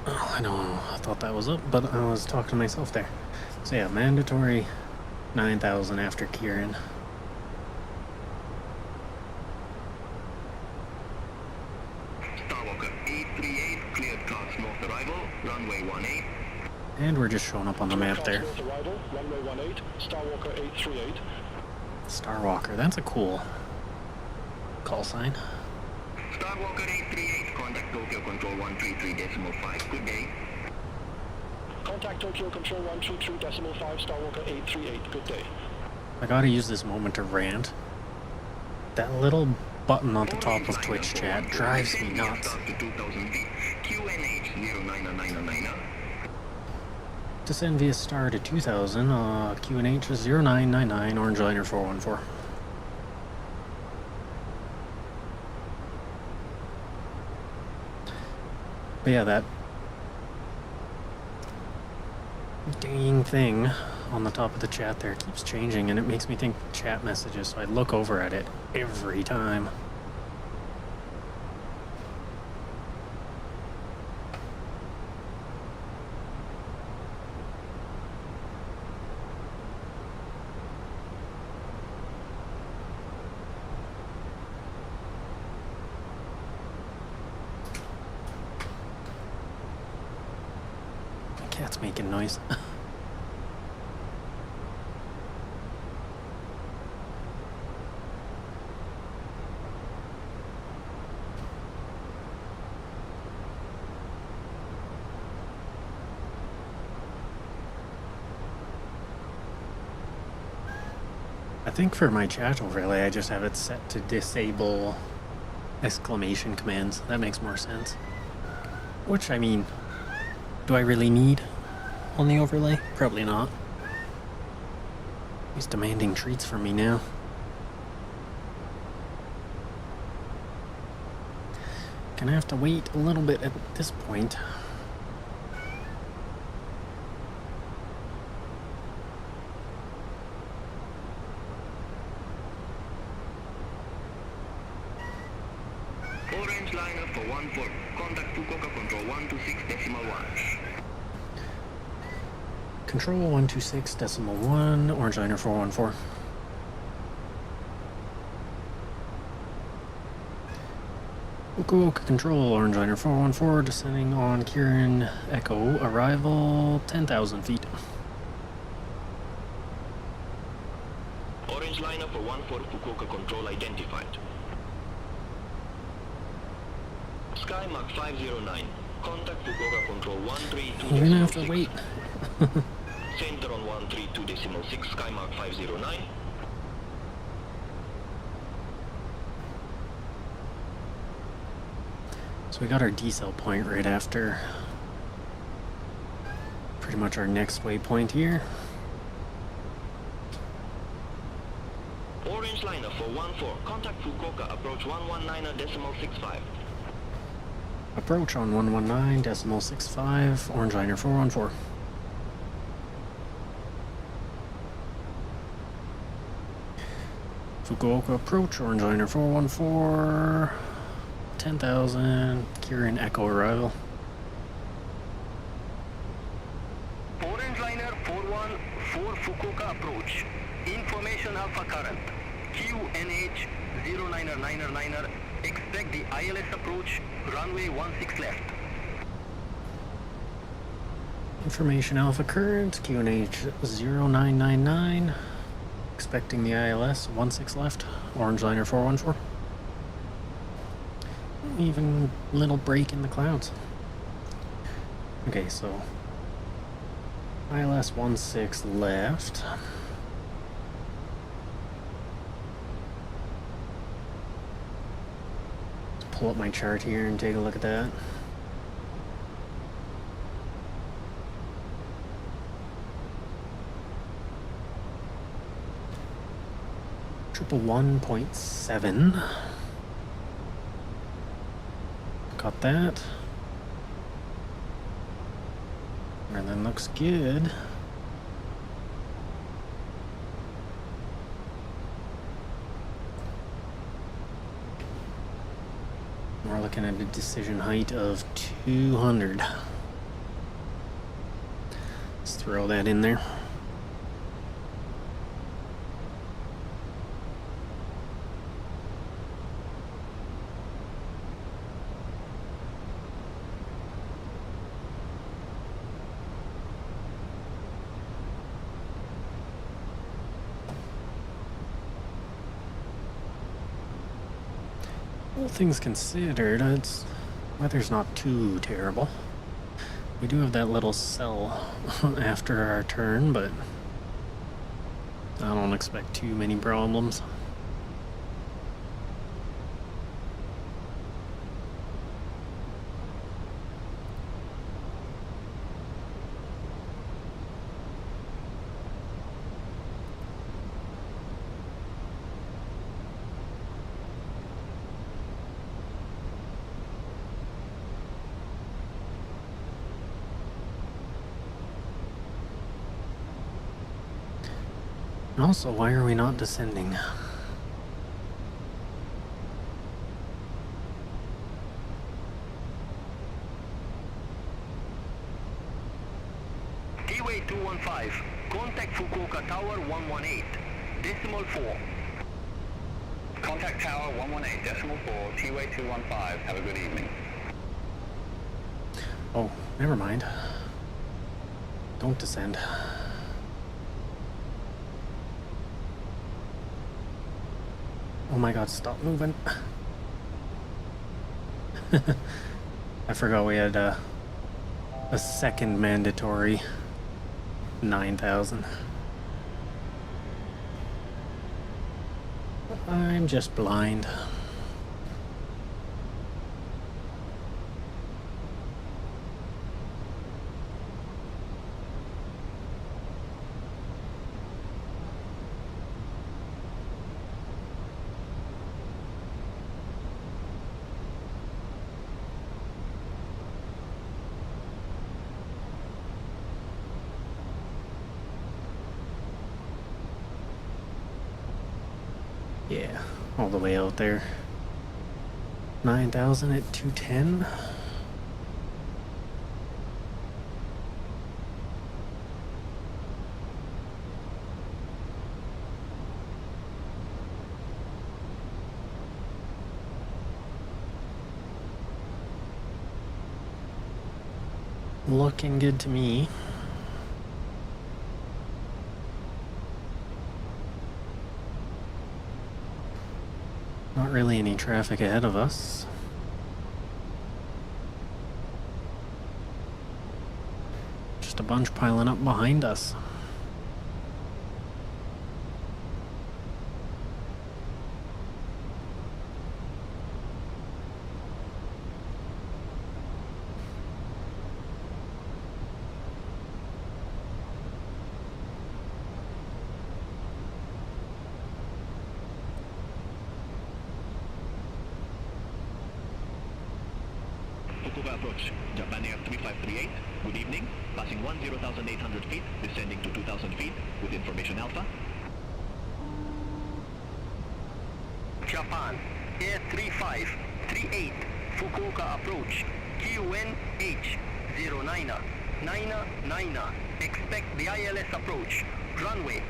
Oh, I know, I thought that was up, but I was talking to myself there. So yeah, mandatory 9,000 after Kieran. Starwalker 838, cleared class north arrival, runway 18. And we're just showing up on the map there. Arrival, runway 18, Starwalker 838. Starwalker, that's a cool call sign. Starwalker 838, contact Tokyo Control 133.5. Good day. Contact Tokyo Control 133.5, Starwalker 838. Good day. I gotta use this moment to rant. That little button on the top of Twitch chat drives me nuts. QNH 09999. Descend via star to 2000, QNH 0999, Orange Liner 414. But yeah, that dang thing on the top of the chat there keeps changing and it makes me think chat messages, so I look over at it every time. Cat's making noise. I think for my chat overlay, I just have it set to disable exclamation commands. That makes more sense. Which, I mean, do I really need on the overlay? Probably not. He's demanding treats from me now. Gonna have to wait a little bit at this point. Orange liner for 14. Contact Fukuoka control 126.1. Control 126.1, orange liner 414. Fukuoka control, orange liner 414, descending on Kirin Echo, arrival 10,000 feet. Orange liner for 14 Fukuoka control identified. Sky Mark 509. Contact Fukuoka control 132.6. You're gonna have to wait. Center on 132.6, Sky Mark 509. So we got our decel point right after pretty much our next waypoint here. Orange liner for 14. Contact Fukuoka, approach 119.65. Approach on 119.65, orange liner 414. Fukuoka approach, orange liner 414, 10,000, Kirin Echo arrival. Orange liner 414 Fukuoka approach. Information alpha current. QNH 09999. Expect the ILS approach, runway 16 left. Information alpha current, QNH 0999. Expecting the ILS, 16 left, orange liner 414. Even little break in the clouds. Okay, so ILS 16 left. Let's pull up my chart here and take a look at that. Triple 1.7. Got that. Everything looks good. We're looking at a decision height of 200. Let's throw that in there. All things considered, weather's not too terrible. We do have that little cell after our turn, but I don't expect too many problems. And also, why are we not descending? T-Way 215. Contact Fukuoka Tower 118. Decimal 4. Contact Tower 118, decimal 4, T-Way 215. Have a good evening. Oh, never mind. Don't descend. Oh my god, stop moving. I forgot we had a second mandatory 9,000. I'm just blind. Yeah, all the way out there. 9,000 at 210. Looking good to me. Not really any traffic ahead of us. Just a bunch piling up behind us. Fukuoka approach, Japan Air 3538, good evening, passing 10,800 feet, descending to 2,000 feet, with information Alpha. Japan Air 3538, Fukuoka approach, QNH 0999, expect the ILS approach, runway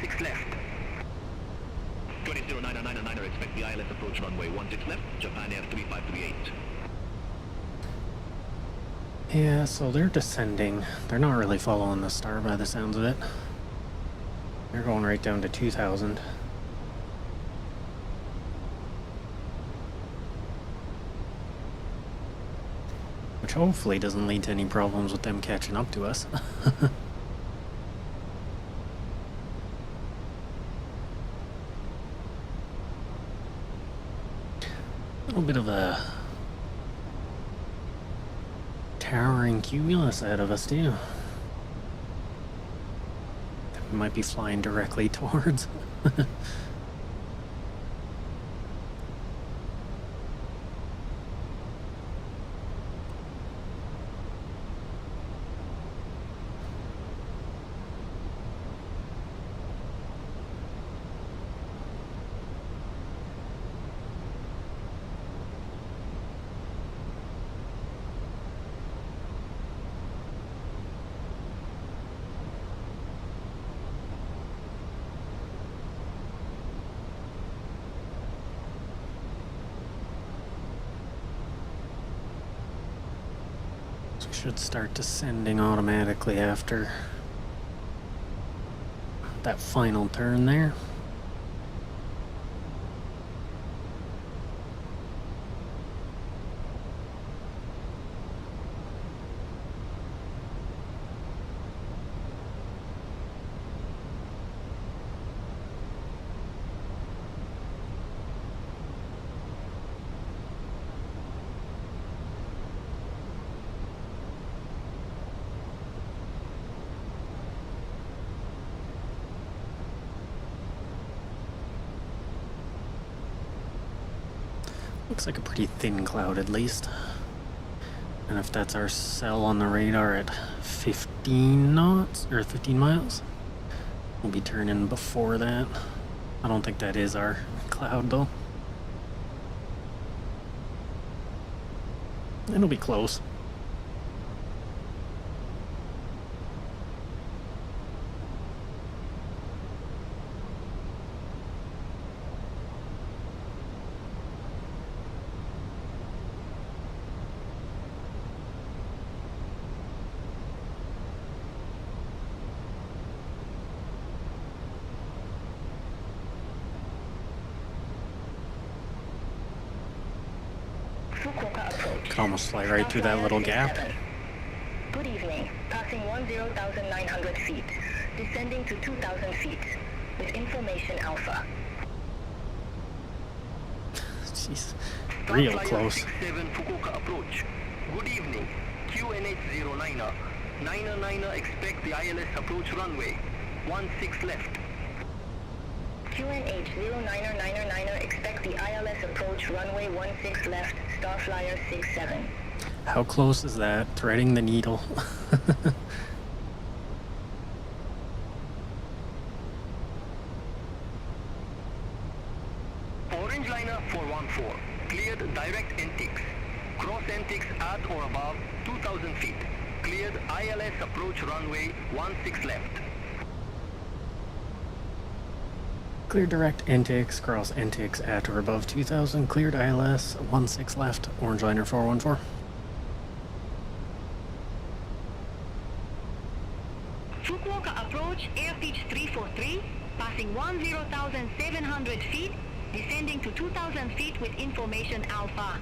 16 left. 20999er, expect the ILS approach runway 16 left, Japan Air 3538. Yeah, so they're descending. They're not really following the star by the sounds of it. They're going right down to 2,000. Which hopefully doesn't lead to any problems with them catching up to us. A little bit of a towering cumulus ahead of us too. That we might be flying directly towards. Should start descending automatically after that final turn there. Looks like a pretty thin cloud at least. And if that's our cell on the radar at 15 knots, or 15 miles, we'll be turning before that. I don't think that is our cloud though. It'll be close. Fukuoka approach. Could almost fly right through that little gap. Good evening. Passing 10,900 feet. Descending to 2,000 feet. With information Alpha. Jeez. Real close. 67 Fukuoka approach. Good evening. QNH 09er. 9er expect the ILS approach runway. 16 left. QNH 09er expect the ILS approach runway 16 left, Starflyer 67. How close is that? Threading the needle. Orange liner 414. Cleared direct NTX. Cross NTX at or above 2000 feet. Cleared ILS approach runway 16 left. Clear direct NTX, cross NTX at or above 2000. Cleared ILS 16 left. Orange liner 414. Fukuoka approach, air pitch 343, passing 10,700 feet, descending to 2,000 feet with information Alpha.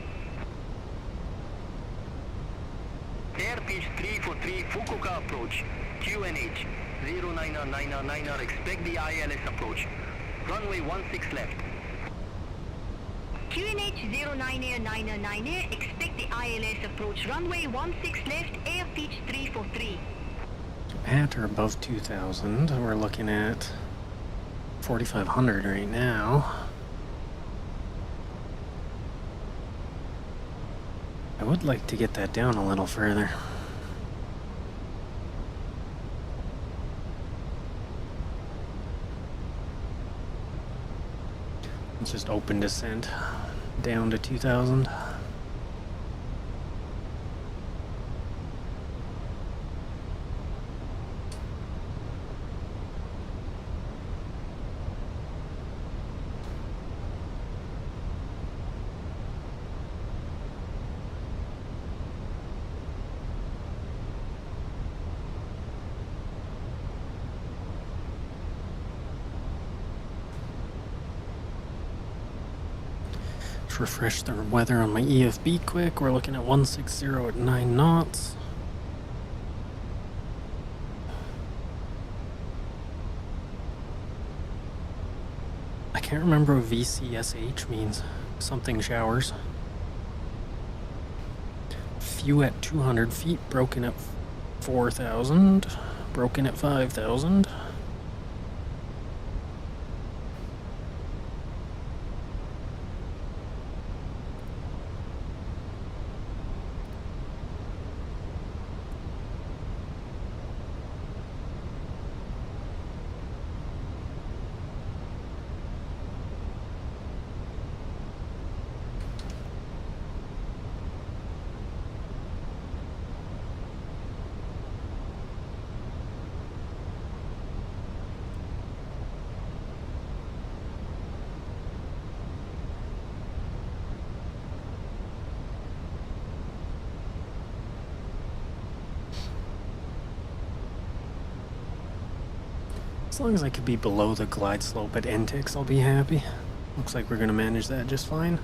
Air pitch 343 Fukuoka approach. QNH 09er expect the ILS approach. Runway 16 left. QNH 09er expect the ILS approach runway 16 left, air pitch 343. At or above 2000, we're looking at 4,500 right now. I would like to get that down a little further. It's just open descent down to 2000. Refresh the weather on my EFB quick. We're looking at 160 at 9 knots. I can't remember what VCSH means. Something showers. Few at 200 feet, broken at 4,000, broken at 5,000. As long as I could be below the glide slope at NTX, I'll be happy. Looks like we're going to manage that just fine.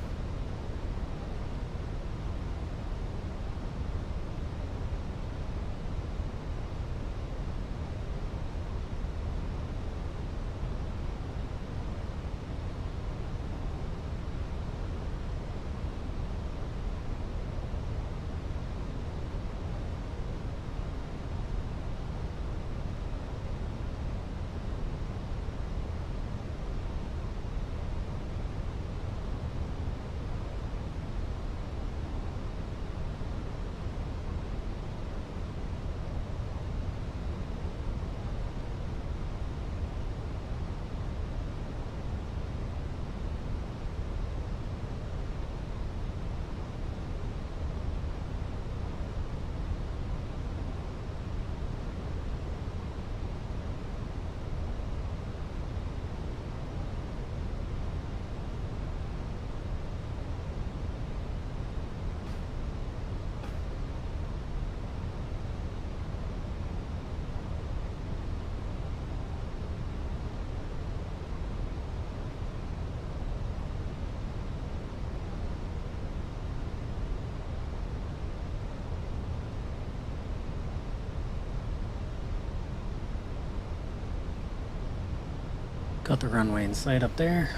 Got the runway in sight up there.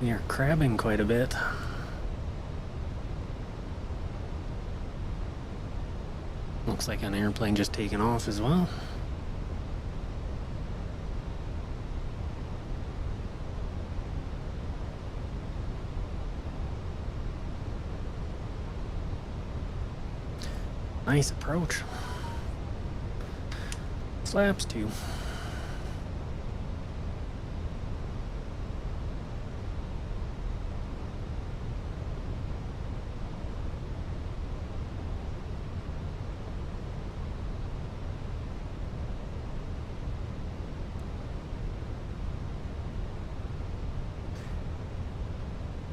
We are crabbing quite a bit. Looks like an airplane just taken off as well. Nice approach. Flaps too.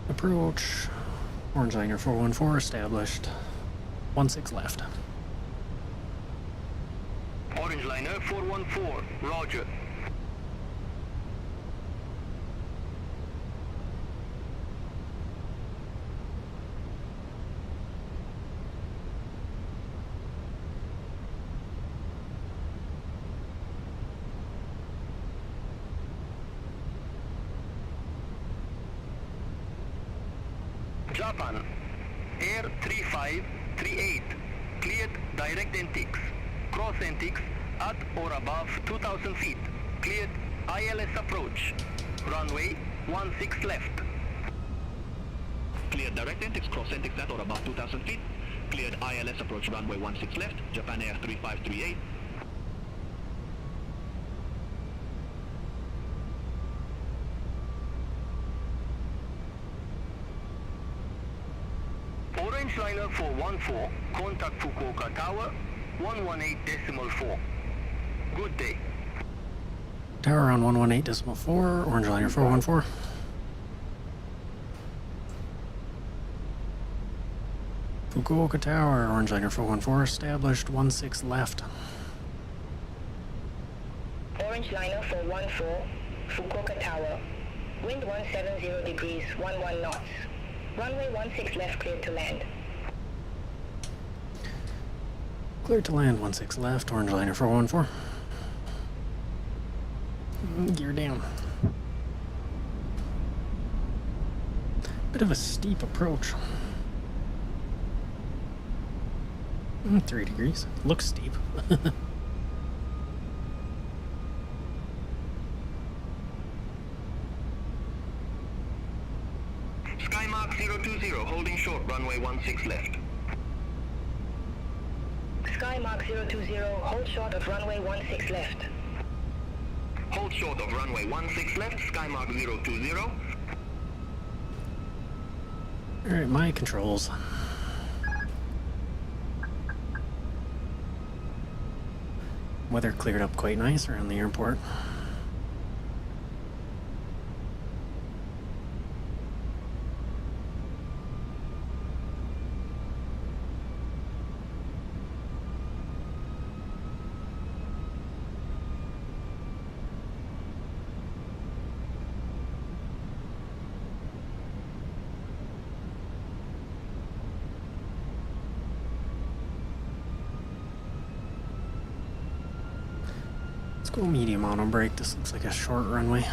Approach. Orange liner 414 established. 16 left. Orange liner 414, roger. Japan, Air 3538, cleared direct NTX, cross NTX at or above 2000 feet, cleared ILS approach, runway 16 left. Cleared direct NTX, cross NTX at or above 2000 feet, cleared ILS approach runway 16 left, Japan Air 3538. Orange liner 414, contact Fukuoka Tower, 118.4. Good day. Tower on 118.4, orange liner 414. Fukuoka Tower, orange liner 414, established 16 left. Orange liner 414, Fukuoka Tower. Wind 170 degrees, 11 knots. Runway 16 left, cleared to land. Cleared to land 16 left, orange liner 414. Gear down. Bit of a steep approach. 3 degrees. Looks steep. Skymark 020, holding short, runway 16 left. Skymark 020, hold short of runway 16 left. Hold short of runway 16 left, Skymark 020. Alright, my controls. Weather cleared up quite nice around the airport. Let's go medium auto brake. This looks like a short runway.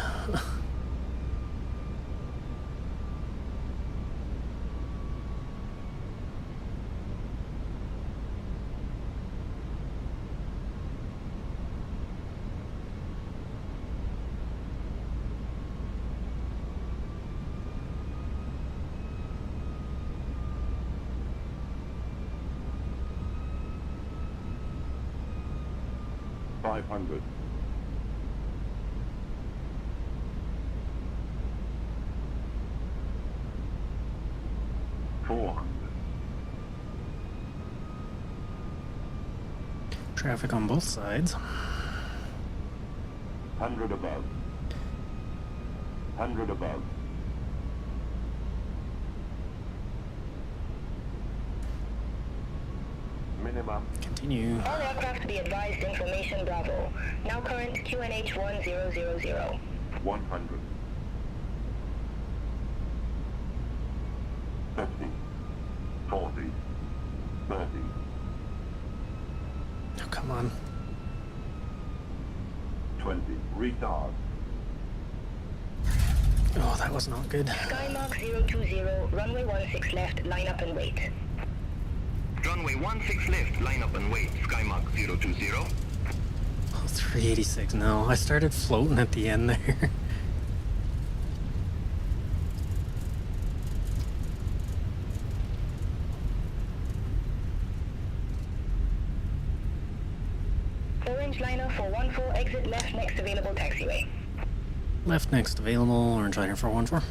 $500. 400. Traffic on both sides. 100 above. 100 above. Minimum. Continue. All aircraft be advised, information Bravo. Now current QNH 1000. 100. 50. 40. 30. Oh, come on. 20. Retard. Oh, that was not good. Skymark 020, runway 16 left, line up and wait. Runway 16 left, line up and wait. Skymark 020. Oh, 386. No, I started floating at the end there. Orange liner 414, exit left next available taxiway. Left next available, orange liner 414.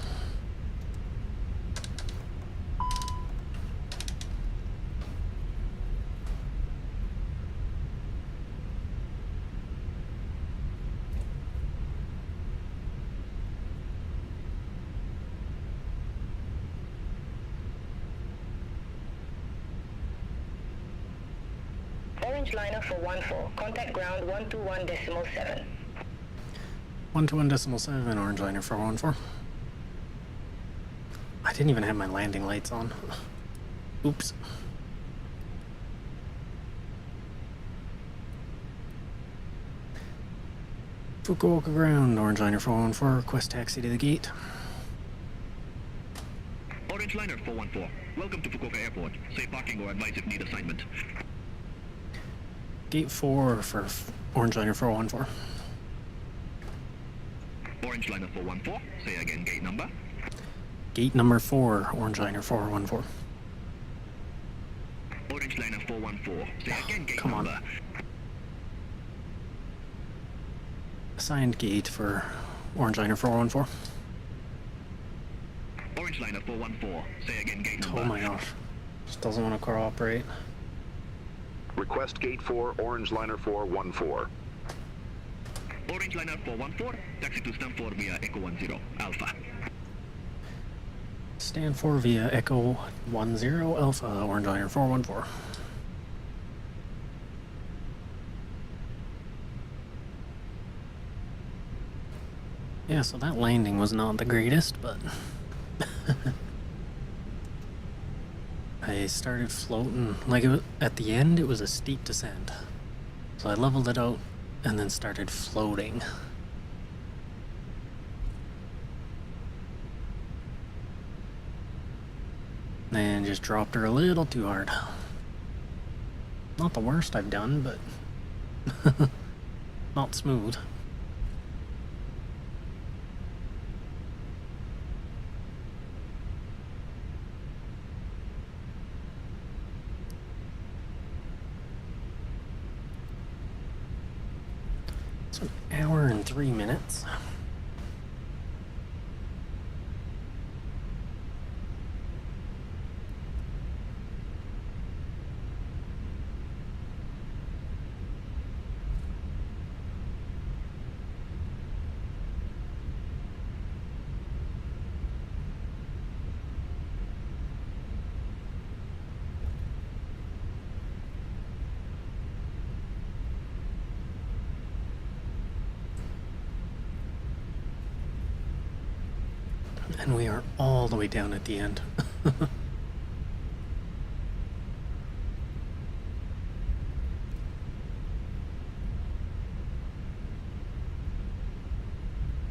Orange liner 414, contact ground 121.7. 121.7, orange liner 414. I didn't even have my landing lights on. Oops. Fukuoka ground, orange liner 414, request taxi to the gate. Orange Liner 414. Welcome to Fukuoka Airport. Safe parking or advice if need assignment. Gate 4 for orange liner 414. Orange Liner 414. Say again gate number. Gate number 4, orange liner 414. Orange Liner 414. Say again gate Come on. number. Assigned gate for orange liner 414. Orange Liner 414. Say again gate number. Oh my gosh. Just doesn't want to cooperate. Request gate 4, orange liner 414. Orange Liner 414. Taxi to Stanford via Echo 10 Alpha. Stand for via Echo 10 Alpha, orange liner 414. Yeah, so that landing was not the greatest, but I started floating. Like, it was, at the end, it was a steep descent. So I leveled it out and then started floating. And just dropped her a little too hard. Not the worst I've done, but not smooth. It's an hour and 3 minutes. And we are all the way down at the end.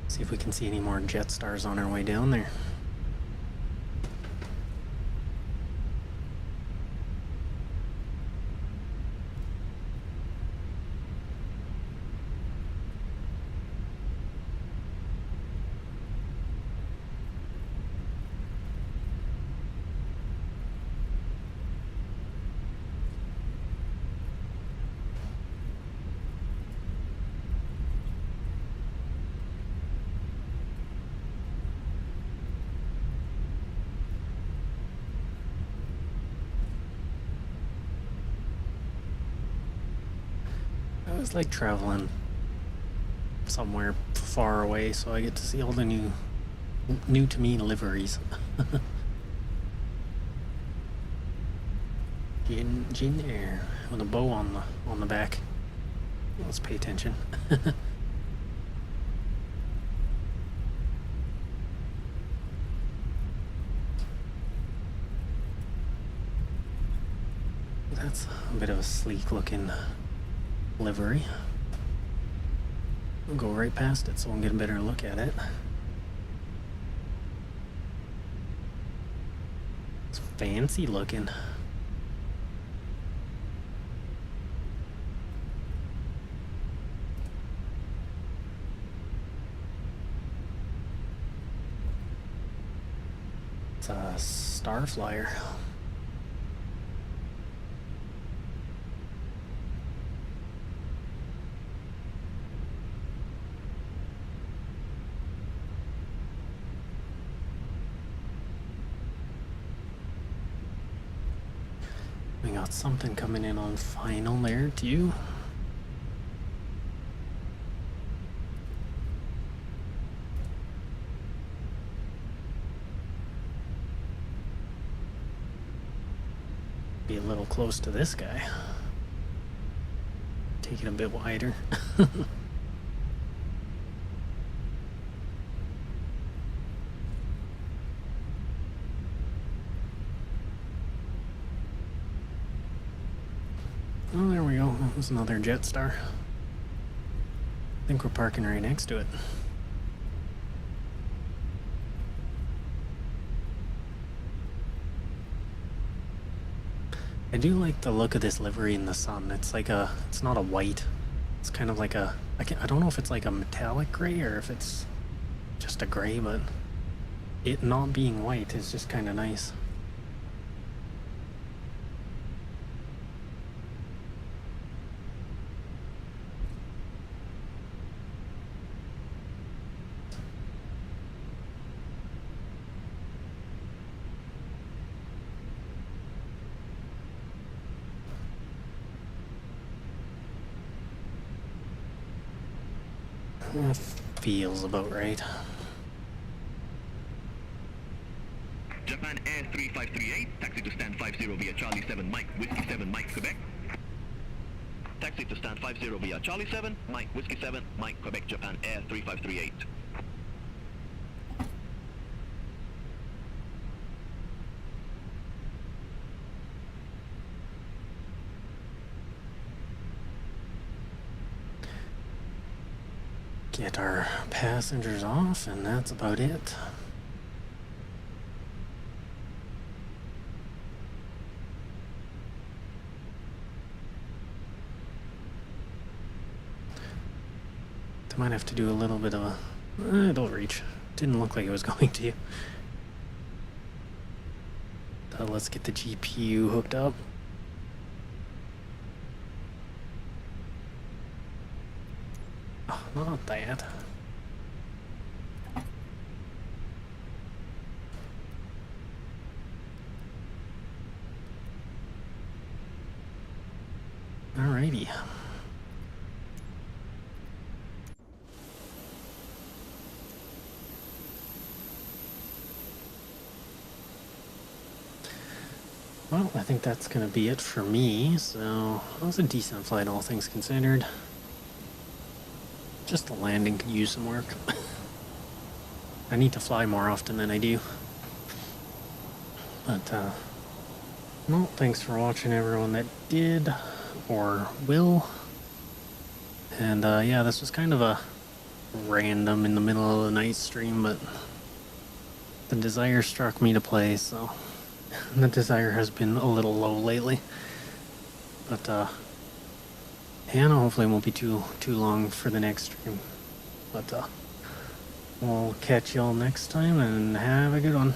See if we can see any more jet stars on our way down there. It's like traveling somewhere far away, so I get to see all the new to me liveries. Jin Air with a bow on the back. Let's pay attention. That's a bit of a sleek looking livery. We'll go right past it so we'll get a better look at it. It's fancy looking. It's a Starflyer. We got something coming in on final there too. Be a little close to this guy. Take it a bit wider. Oh, there we go. There's another Jetstar. I think we're parking right next to it. I do like the look of this livery in the sun. It's like it's not a white. It's kind of like I don't know if it's like a metallic gray or if it's just a gray, but it not being white is just kind of nice. That feels about right. Japan Air 3538, taxi to stand 50 via Charlie 7 Mike, Whiskey 7 Mike, Quebec. Taxi to stand 50 via Charlie 7, Mike, Whiskey 7, Mike, Quebec, Japan Air 3538. Get our passengers off, and that's about it. I might have to do a little bit of a... it'll reach. Didn't look like it was going to. Let's get the GPU hooked up. Oh, not that. Alrighty. Well, I think that's going to be it for me. So, that was a decent flight, all things considered. Just the landing could use some work. I need to fly more often than I do. But, well, thanks for watching, everyone that did or will. And, yeah, this was kind of a random in the middle of the night stream, but the desire struck me to play, so the desire has been a little low lately. But, and hopefully it won't be too long for the next stream. But we'll catch y'all next time and have a good one.